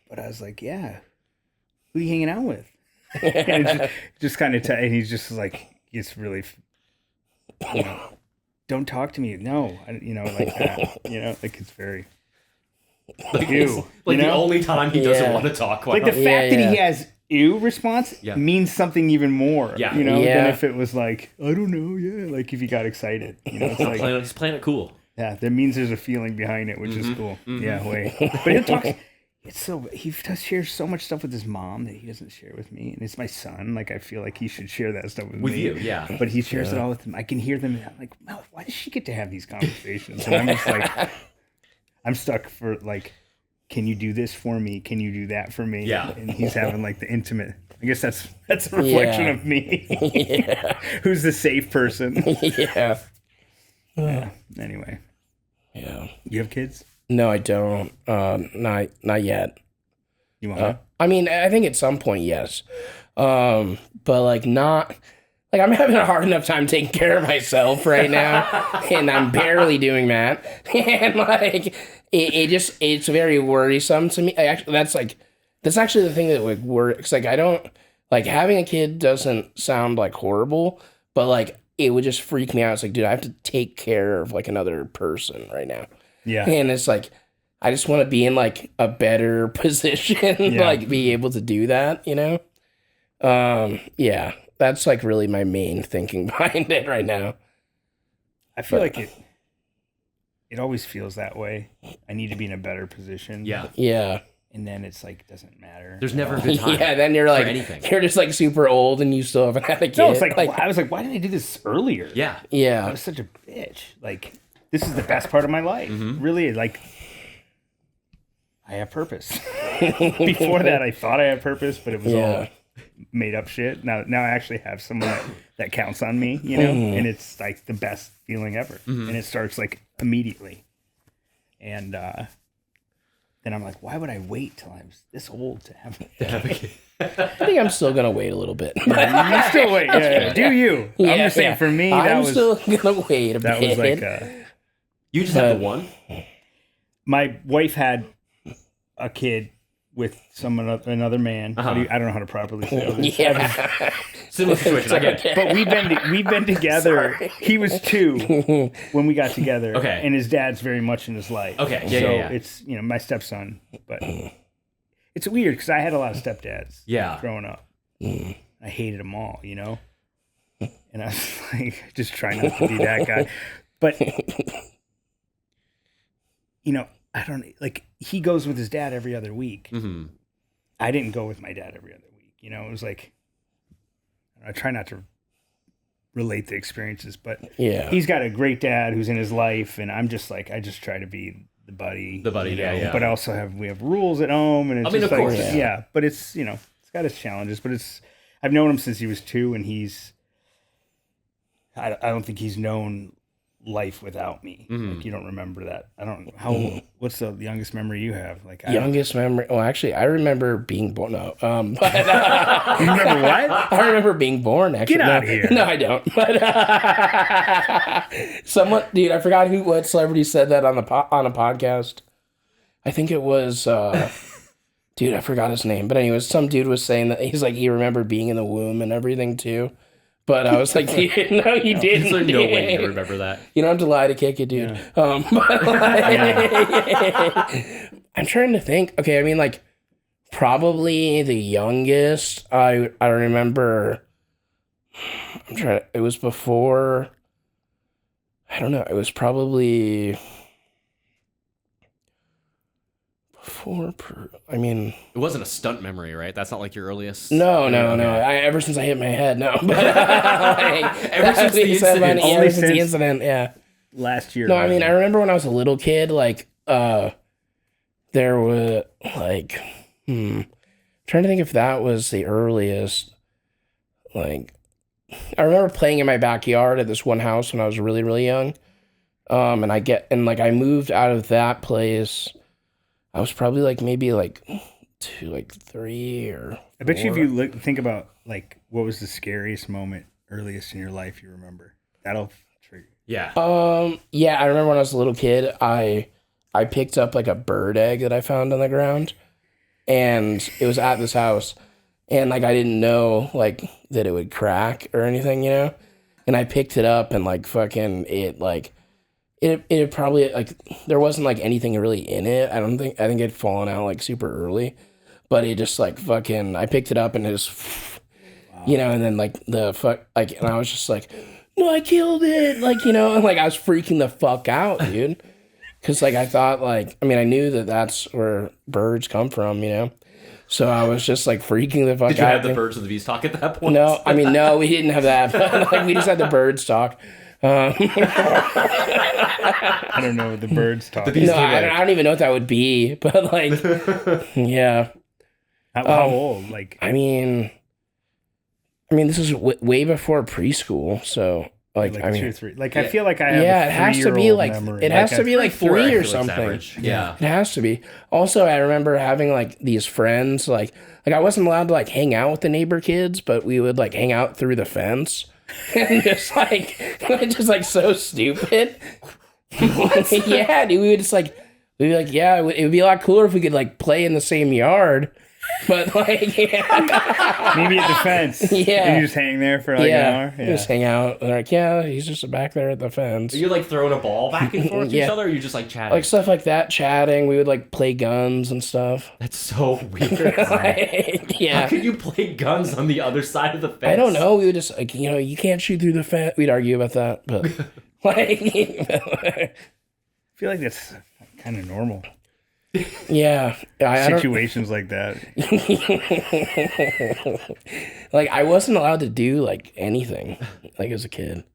But I was like, yeah. Who are you hanging out with? And just kind of, and he's just it's really, don't talk to me. No, like that. It's very. Ew, the only time he doesn't want to talk. The fact that he has ew response means something even more. Yeah. Than if it was I don't know. Yeah, if he got excited. It's he's playing it cool. Yeah, that means there's a feeling behind it, which is cool. Yeah, wait. But he'll talk. He shares so much stuff with his mom that he doesn't share with me, and it's my son. I feel like he should share that stuff with me. You, yeah. But he shares it all with him. I can hear them. I'm like, wow, why does she get to have these conversations? And I'm just I'm stuck for can you do this for me? Can you do that for me? Yeah. And he's having the intimate. I guess that's a reflection of me. Who's the safe person? Yeah. Anyway. Yeah. You have kids? No, I don't. Not yet. You want? I mean, I think at some point, yes. But not. I'm having a hard enough time taking care of myself right now, and I'm barely doing that. And it's very worrisome to me. That's actually the thing that works. I don't having a kid doesn't sound horrible, but it would just freak me out. It's dude, I have to take care of another person right now. Yeah. And it's I just want to be in a better position, be able to do that, Yeah. That's really my main thinking behind it right now. I feel it always feels that way. I need to be in a better position. Yeah. Yeah. And then it's doesn't matter. There's never a good time. Yeah, then you're anything. You're just super old and you still haven't had a kid. No, it's I was why didn't I do this earlier? Yeah. Yeah. I was such a bitch. This is the best part of my life. Really, I have purpose. Before that, I thought I had purpose, but it was all made up shit. Now I actually have someone that counts on me, and it's the best feeling ever. And it starts immediately. And then I'm like, why would I wait till I was this old to have a kid? I think I'm still gonna wait a little bit. You still wait. Yeah. Do you? I'm just saying for me, I'm still gonna wait a bit. That was like you just had the one? My wife had a kid with another man. I don't know how to properly say this. Yeah. Similar situation. I get it. But we've been together. He was 2 when we got together. Okay. And his dad's very much in his life. Okay. So it's my stepson, but it's weird because I had a lot of stepdads. Growing up. I hated them all, and I was like, just trying not to be that guy. But I don't like. He goes with his dad every other week. Mm-hmm. I didn't go with my dad every other week. It was like, I try not to relate the experiences, but he's got a great dad who's in his life, and I'm just like, I just try to be the buddy. Yeah. But also we have rules at home, and it's of course, but it's it's got its challenges. But I've known him since he was 2, and I don't think he's known life without me. Like, you don't remember that. I don't know what's the youngest memory you have? Like youngest memory? Well, actually, I remember being born. No, but, you remember what? I remember being born. Actually, get out of here. No, I don't. But dude, I forgot what celebrity said that on a podcast. I think it was, dude, I forgot his name. But anyways, some dude was saying that he's like he remembered being in the womb and everything too. But I was like, no, you didn't. There's no way you remember that. You don't have to lie to kick it, dude. Yeah. I'm trying to think. Okay, I mean, like, probably the youngest. I remember. It was before. I don't know. It was probably. I mean, it wasn't a stunt memory, right? That's not like your earliest. No. Ever since I hit my head, no. But ever since the incident, the incident, yeah. Last year. No, I mean, I remember when I was a little kid, like, there was like, trying to think if that was the earliest. Like, I remember playing in my backyard at this one house when I was really, really young, and I moved out of that place. I was probably like maybe like 3 or 4. I bet you if you think about like what was the scariest moment earliest in your life you remember, that'll trigger. Yeah. Yeah, I remember when I was a little kid, I picked up like a bird egg that I found on the ground, and it was at this house, and like I didn't know like that it would crack or anything, and I picked it up and like fucking it like. It probably like there wasn't like anything really in it. I think it had fallen out like super early, but it just like fucking. I picked it up and it just, and then like and I was just like, no, I killed it, and like I was freaking the fuck out, dude, because like I thought like I knew that that's where birds come from, So I was just like freaking the fuck out. Did you have the birds and the bees talk at that point? No, no, we didn't have that. But, like we just had the birds talk. I don't know the birds talk. No, I don't even know what that would be, but like, yeah. How old? Like, I mean, this is way before preschool, so like 2 or 3. Like, I feel like I have it has to be like memory. it has to be like 3 or something. Yeah, it has to be. Also, I remember having like these friends, like I wasn't allowed to like hang out with the neighbor kids, but we would like hang out through the fence. And just like so stupid. Yeah, dude, we'd be like, yeah, it would be a lot cooler if we could like play in the same yard. But like, yeah. Maybe at the fence. Yeah. And you just hang there for like an hour. Yeah. Just hang out. They're like, yeah, he's just back there at the fence. Are you like throwing a ball back and forth to each other, or are you just like chatting? Like stuff like that, chatting. We would like play guns and stuff. That's so weird. Yeah. How could you play guns on the other side of the fence? I don't know. We would just like, you can't shoot through the fence. We'd argue about that, but like, I feel like that's kind of normal. Yeah, situations like that. Like I wasn't allowed to do like anything like as a kid,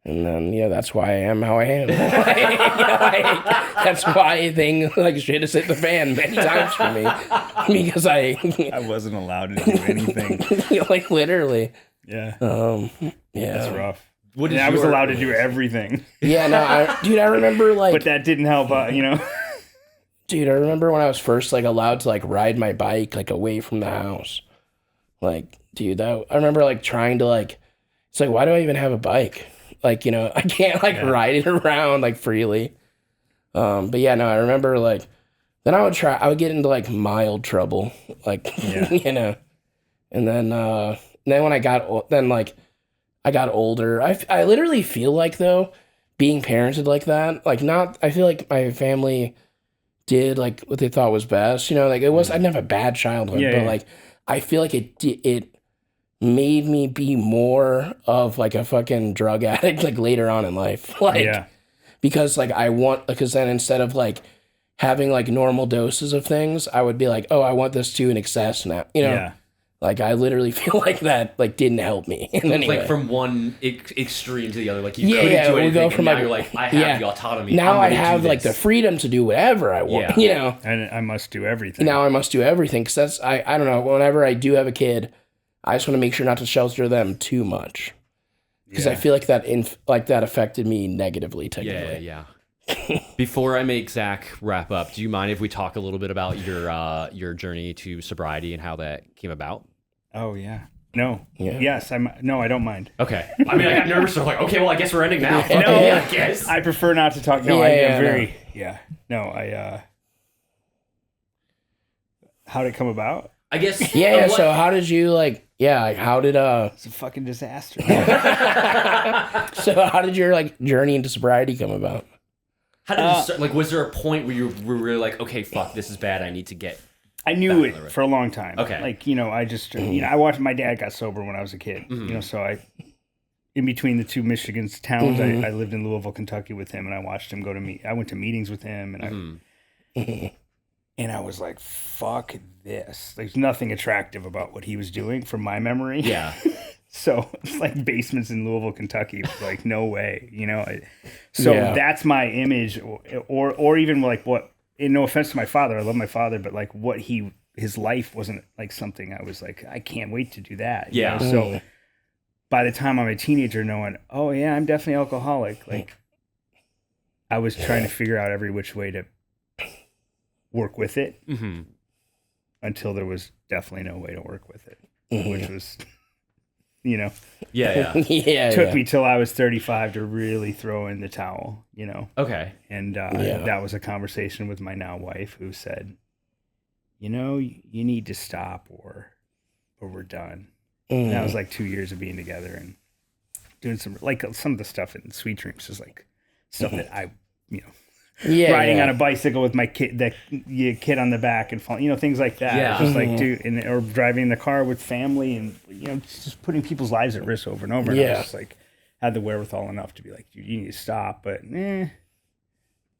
and then that's why I am how I am. That's why things like shit has hit the fan many times for me because I wasn't allowed to do anything. Like literally. Yeah. Yeah. That's rough. I was allowed to do everything. Yeah. No, dude, I remember like. But that didn't help. Dude, I remember when I was first like allowed to like ride my bike like away from the house. Like, dude, I remember like trying to like, it's like, why do I even have a bike? Like, you know, I can't like ride it around like freely. But yeah, no, I remember like, then I would get into like mild trouble, like, you know, and then when I got older, I literally feel like though, being parented like that, like I feel like my family did like what they thought was best, you know, like I didn't have a bad childhood, but like, I feel like it made me be more of like a fucking drug addict like later on in life, like because like because then instead of like having like normal doses of things, I would be like, oh, I want this to in excess now, you know. Like I literally feel like that like didn't help me in any way. Like from one extreme to the other, like you couldn't do anything, go from, and now you're like, I have the autonomy. Now I have like the freedom to do whatever I want, you know. And I must do everything. Now I must do everything because that's I don't know. Whenever I do have a kid, I just want to make sure not to shelter them too much because I feel like that affected me negatively. Technically, yeah. Before I make Zach wrap up, do you mind if we talk a little bit about your journey to sobriety and how that came about? Oh yeah. No. Yeah. Yes. I don't mind. Okay. I mean, I got nervous. So I'm like, okay, well, I guess we're ending now. I guess. I prefer not to talk. No, I'm very. Yeah. No. How'd it come about? I guess. Yeah. So how did you like? Yeah. Like how did It's a fucking disaster. So how did your like journey into sobriety come about? How did you start? Like, was there a point where you were really like, okay, fuck, this is bad. I need to get. I knew it for a long time. Okay. Like, you know, I just, I watched my dad got sober when I was a kid, you know, so in between the two Michigan's towns, I lived in Louisville, Kentucky with him, and I watched him I went to meetings with him, and and I was like, fuck this. There's nothing attractive about what he was doing from my memory. Yeah. So it's like basements in Louisville, Kentucky. Like, no way, you know? That's my image, or even like what, and no offense to my father, I love my father, but like what his life wasn't like something I was like, I can't wait to do that. You know? So by the time I'm a teenager knowing, oh yeah, I'm definitely alcoholic, like I was trying to figure out every which way to work with it until there was definitely no way to work with it, which was, you know, took me till I was 35 to really throw in the towel, you know. Okay. And that was a conversation with my now wife who said, you know, you need to stop or we're done. And that was like 2 years of being together and doing some of the stuff in Sweet Dreams is like stuff that I, you know, riding on a bicycle with my kid, kid on the back and falling, you know, things like that. Yeah. Just like, dude, or driving the car with family and, you know, just putting people's lives at risk over and over. And I was just like, had the wherewithal enough to be like, dude, you need to stop. But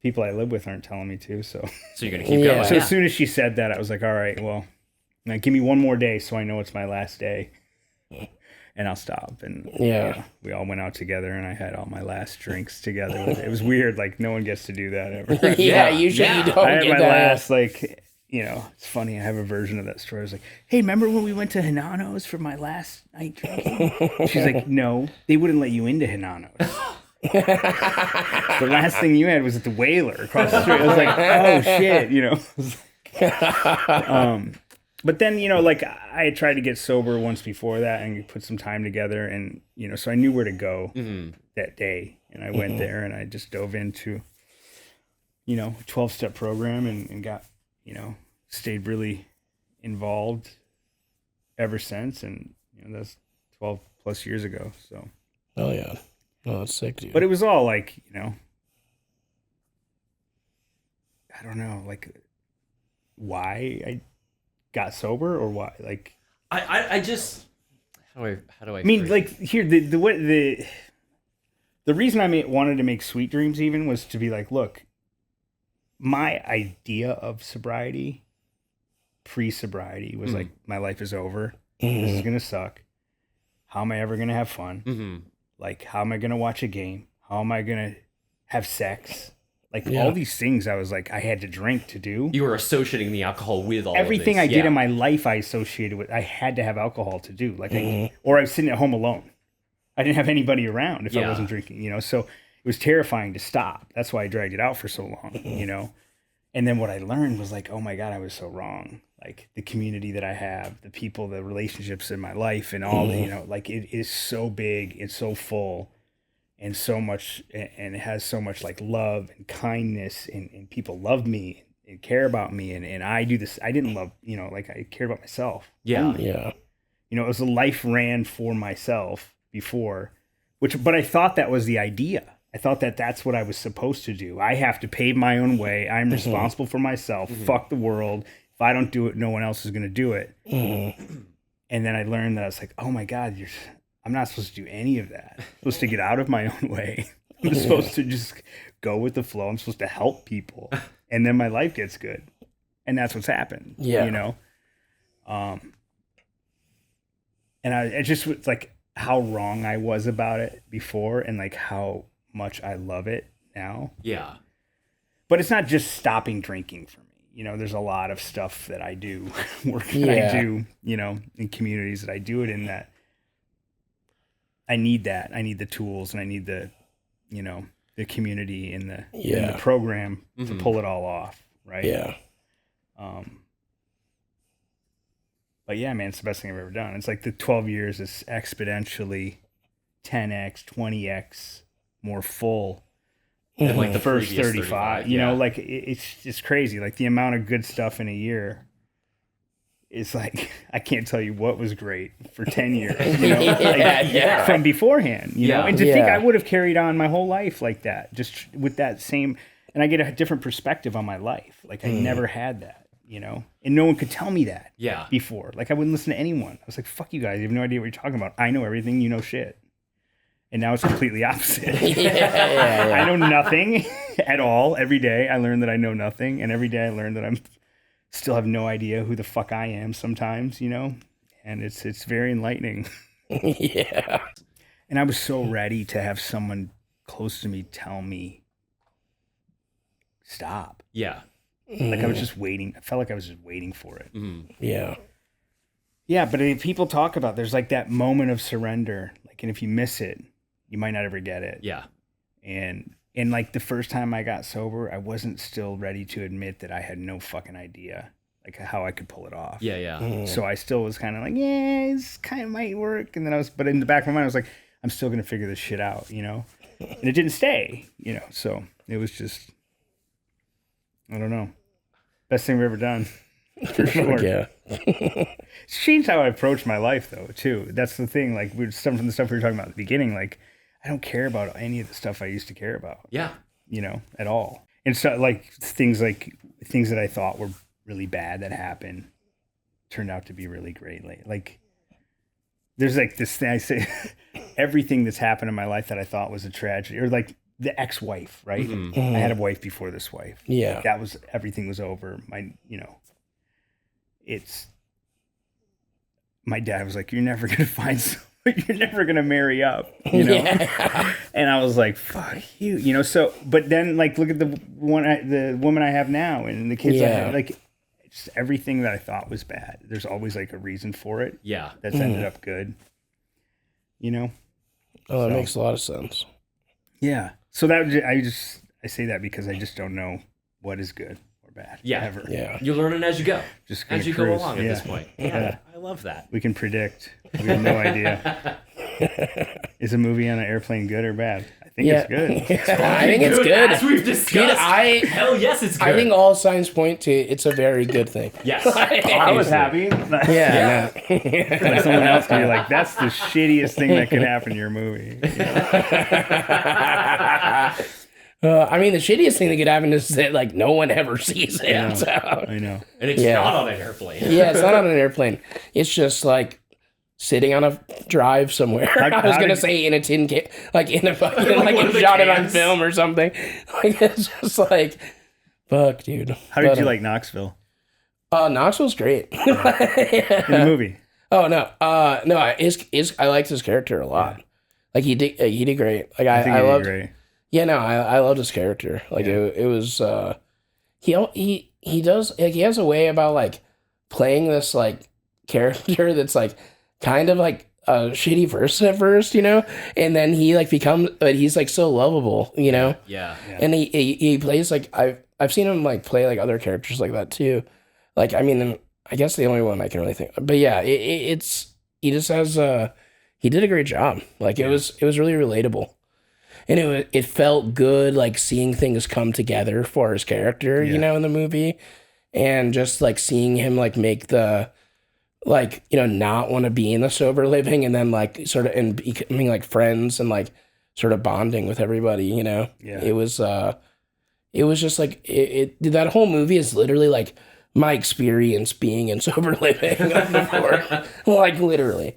people I live with aren't telling me to. So you're going to keep going. So as soon as she said that, I was like, all right, well, now give me one more day so I know it's my last day. And I'll stop. And we all went out together, and I had all my last drinks together. It was weird. Like, no one gets to do that ever. Usually you don't. I had my last, like, you know, it's funny. I have a version of that story. I was like, hey, remember when we went to Hinano's for my last night drinking? She's like, no, they wouldn't let you into Hinano's. The last thing you had was at the Whaler across the street. I was like, oh, shit, you know. But then, you know, like I had tried to get sober once before that and put some time together and, you know, so I knew where to go that day. And I went there and I just dove into, you know, a 12-step program and got, you know, stayed really involved ever since. And, you know, that's 12 plus years ago. So. Oh, yeah. Oh, that's sick, dude. But it was all like, you know, I don't know, like why I got sober or why, like I just how do I mean, like here the reason I wanted to make Sweet Dreams even was to be like, look, my idea of sobriety, pre-sobriety was like, my life is over, this is gonna suck, how am I ever gonna have fun, like how am I gonna watch a game, how am I gonna have sex? Like all these things I was like, I had to drink to do. You were associating the alcohol with all everything of this. I did in my life I associated with, I had to have alcohol to do. Like, or I was sitting at home alone. I didn't have anybody around if I wasn't drinking, you know? So it was terrifying to stop. That's why I dragged it out for so long, you know? And then what I learned was like, oh my God, I was so wrong. Like the community that I have, the people, the relationships in my life and all the, like it is so big, it's so full and so much, and it has so much like love and kindness and people love me and care about me. And I do this, I didn't love, like I cared about myself. Yeah. Yeah. It was a life ran for myself before, but I thought that was the idea. I thought that that's what I was supposed to do. I have to pave my own way. I'm responsible for myself. Fuck the world. If I don't do it, no one else is going to do it. And then I learned that I was like, oh my God, I'm not supposed to do any of that. I'm supposed to get out of my own way. I'm supposed to just go with the flow. I'm supposed to help people. And then my life gets good. And that's what's happened. Yeah. And it just was like how wrong I was about it before and like how much I love it now. Yeah. But it's not just stopping drinking for me. There's a lot of stuff that I do, work that I do, in communities that I do it in that I need that. I need the tools and I need the, the community and the program to pull it all off. Right. Yeah. But yeah, man, it's the best thing I've ever done. It's like the 12 years is exponentially 10x, 20x more full than like the first 35. Yeah. Like it's just crazy. Like the amount of good stuff in a year is like, I can't tell you what was great for 10 years, from beforehand, and to think I would have carried on my whole life like that, just with that same, and I get a different perspective on my life. Like I never had that. And no one could tell me that before. Like I wouldn't listen to anyone. I was like, fuck you guys. You have no idea what you're talking about. I know everything. You know shit. And now it's completely opposite. I know nothing at all. Every day I learn that I know nothing. And every day I learn that I'm still have no idea who the fuck I am sometimes, and it's very enlightening. Yeah. And I was so ready to have someone close to me tell me, stop. Yeah. Like I was just waiting. I felt like I was just waiting for it. Yeah. Yeah, but if people talk about, there's like that moment of surrender. Like, and if you miss it, you might not ever get it. Yeah. And like the first time I got sober, I wasn't still ready to admit that I had no fucking idea like how I could pull it off. Yeah, yeah. So I still was kind of like, yeah, this kind of might work. And then but in the back of my mind, I was like, I'm still going to figure this shit out, And it didn't stay, So it was just, I don't know. Best thing we've ever done. For sure. Yeah. It's changed how I approach my life, though, too. That's the thing. Like, some from the stuff we were talking about at the beginning, like, I don't care about any of the stuff I used to care about. Yeah. At all. And so, like things that I thought were really bad that happened turned out to be really great. Like, there's like this thing I say, everything that's happened in my life that I thought was a tragedy, or like, the ex-wife, right? I had a wife before this wife. Yeah. Like that was, everything was over. My dad was like, you're never going to find someone, you're never going to marry up, Yeah. And I was like, fuck you, so, but then like, look at the woman I have now and the kids I have, like just everything that I thought was bad. There's always like a reason for it. Yeah. That's ended up good, Oh, that makes a lot of sense. Yeah. So I say that because I just don't know what is good or bad. Yeah. Ever. Yeah. You're learning as you go. Just as you cruise. go along at this point. Yeah. I love that. We can predict. We have no idea. Is a movie on an airplane good or bad? I think it's good. I think it's good. As we've discussed. Hell yes, it's good. I think all signs point to it's a very good thing. Yes. I was happy. Yeah. Like someone else can be like, that's the shittiest thing that could happen to your movie. I mean, the shittiest thing that could happen is that like no one ever sees it. I know. And it's not on an airplane. Yeah, it's not on an airplane. It's just like sitting on a drive somewhere. I was gonna say in a tin can, like in a fucking like you shot it on film or something. Like it's just like, fuck, dude. How did you like Knoxville? Knoxville's great. In the movie. Oh no, no. I liked his character a lot. Yeah. Like he did great. Like I loved. Great. Yeah, no, I loved his character. Like it was. He does like he has a way about like playing this like character that's like kind of like a shitty person at first, and then he like becomes, but he's like so lovable, Yeah. And he plays like I I've seen him like play like other characters like that too. Like, I mean, I guess the only one I can really think, but yeah, it's he just has he did a great job. Like it was really relatable, and it felt good like seeing things come together for his character, you know, in the movie, and just like seeing him like make the like, you know, not want to be in the sober living, and then like sort of and becoming like friends and like sort of bonding with everybody, you know. It was just like that whole movie is literally like my experience being in sober living before. Like literally.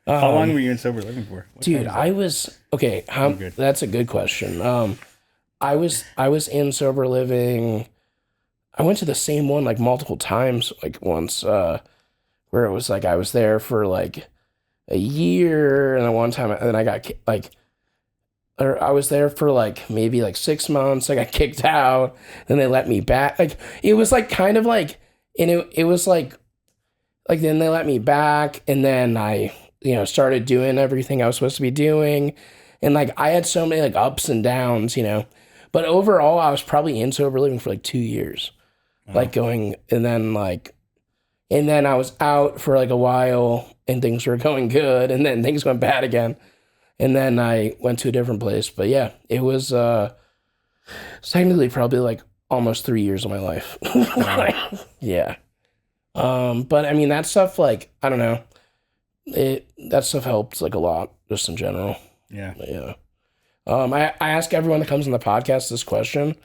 How long were you in sober living for? Dude, I was okay. That's a good question. I was in sober living. I went to the same one like multiple times, like once, where it was like I was there for like a year, and then one time, and then I got like, or I was there for like maybe like 6 months. I got kicked out, then they let me back. Like it was like kind of like, and it was like then they let me back, and then I, you know, started doing everything I was supposed to be doing. And like, I had so many like ups and downs, you know, but overall I was probably in sober living for like 2 years, like going, and then I was out for like a while and things were going good. And then things went bad again. And then I went to a different place, but yeah, it was technically probably like almost 3 years of my life. Yeah. But I mean, that stuff, like, I don't know, that stuff helped like a lot just in general. Yeah. But yeah. I ask everyone that comes on the podcast this question: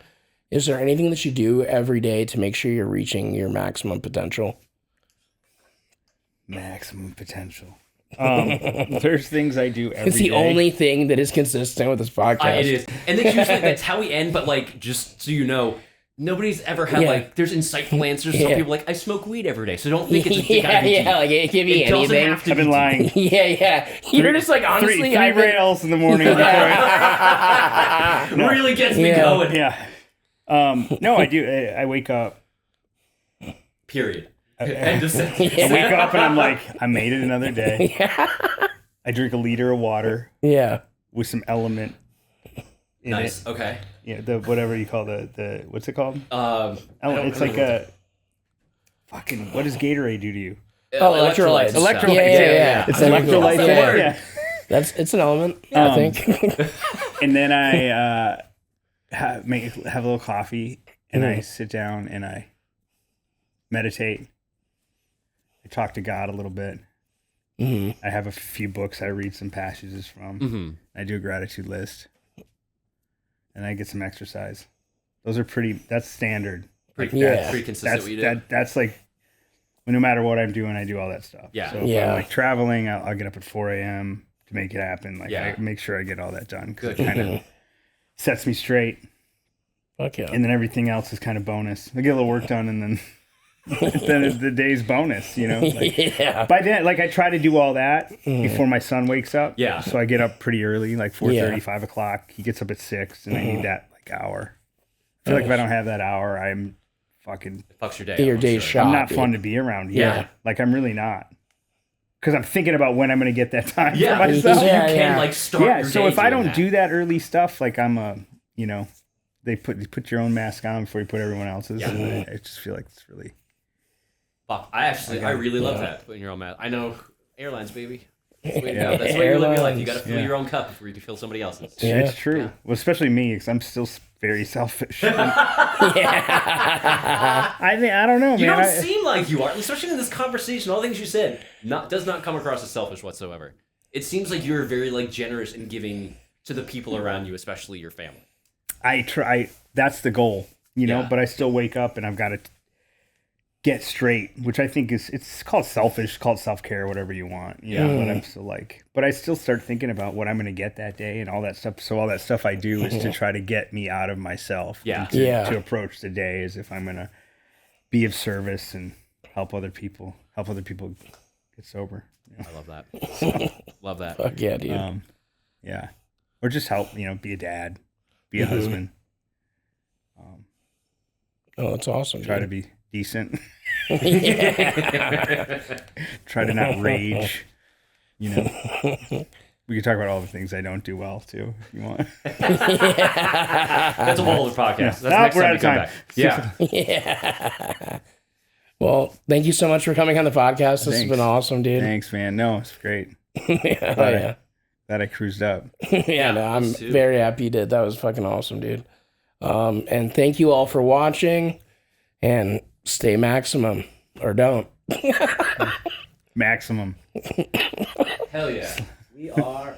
is there anything that you do every day to make sure you're reaching your maximum potential? Maximum potential. There's things I do every day. It's the only thing that is consistent with this podcast. It is. And then usually that's how we end, but like, just so you know, nobody's ever had like, there's insightful answers. Some people like, I smoke weed every day, so don't think it's a like it can be anything. I've been lying. You're just like, honestly, three rails in the morning. Really gets me going. Yeah. No, I do. I wake up. Period. End of sentence. I wake up and I'm like, I made it another day. I drink a liter of water. Yeah. With some element in nice. it. Okay. Yeah, the whatever you call the what's it called? It's like a fucking, what does Gatorade do to you? Electrolytes. Electrolytes. Yeah. It's electrolytes. Yeah. It's an element, I think. And then I have a little coffee, and I sit down and I meditate. I talk to God a little bit. I have a few books I read some passages from. I do a gratitude list. And I get some exercise. Those are that's standard. Pretty consistent what you do. That's like, no matter what I'm doing, I do all that stuff. Yeah. So if I'm like traveling, I'll get up at 4 a.m. to make it happen. Like I make sure I get all that done, because it kind of sets me straight. Fuck yeah. And then everything else is kind of bonus. I get a little work done, and then the day's bonus, you know? Like, by then, like, I try to do all that before my son wakes up. Yeah. So I get up pretty early, like 4:30, 5 o'clock. He gets up at 6, and I need that, like, hour. I feel like if I don't have that hour, I'm fucking... Fucks your day. Your day's shot. I'm not fun to be around. Yeah. Like, I'm really not. Because I'm thinking about when I'm going to get that time for myself. So you can, like, start your so day if I don't that. do that early stuff, like, I'm you know, they put your own mask on before you put everyone else's. Yeah. And I just feel like it's really... I really love that, putting your own mask. I know airlines, baby. That's the way you live your life. You got to fill your own cup before you can fill somebody else's. Yeah. It's true. Yeah. Well, especially me, because I'm still very selfish. I don't know, man. You don't seem like you are, especially in this conversation. All the things you said does not come across as selfish whatsoever. It seems like you're very like generous in giving to the people around you, especially your family. I try. That's the goal, you know. But I still wake up and I've got to get straight, which I think it's called selfish, called self-care, whatever you want. You know, but I'm still like, but I still start thinking about what I'm going to get that day and all that stuff. So all that stuff I do is to try to get me out of myself. To approach the day as if I'm going to be of service and help other people get sober. You know? I love that. Love that. Fuck yeah, dude. Yeah. Or just help, you know, be a dad, be a husband. Oh, that's awesome. Try to be decent. Try to not rage, you know. We can talk about all the things I don't do well too, if you want. That's a whole other podcast. That's next we're time out we of come time. back. Yeah. Yeah. Well, thank you so much for coming on the podcast. This has been awesome, dude. Thanks, man. No, it's great. Yeah. That I cruised up. Yeah, no, I'm very happy you did. That was fucking awesome, dude. And thank you all for watching. And stay maximum or don't. Maximum. Hell yeah. We are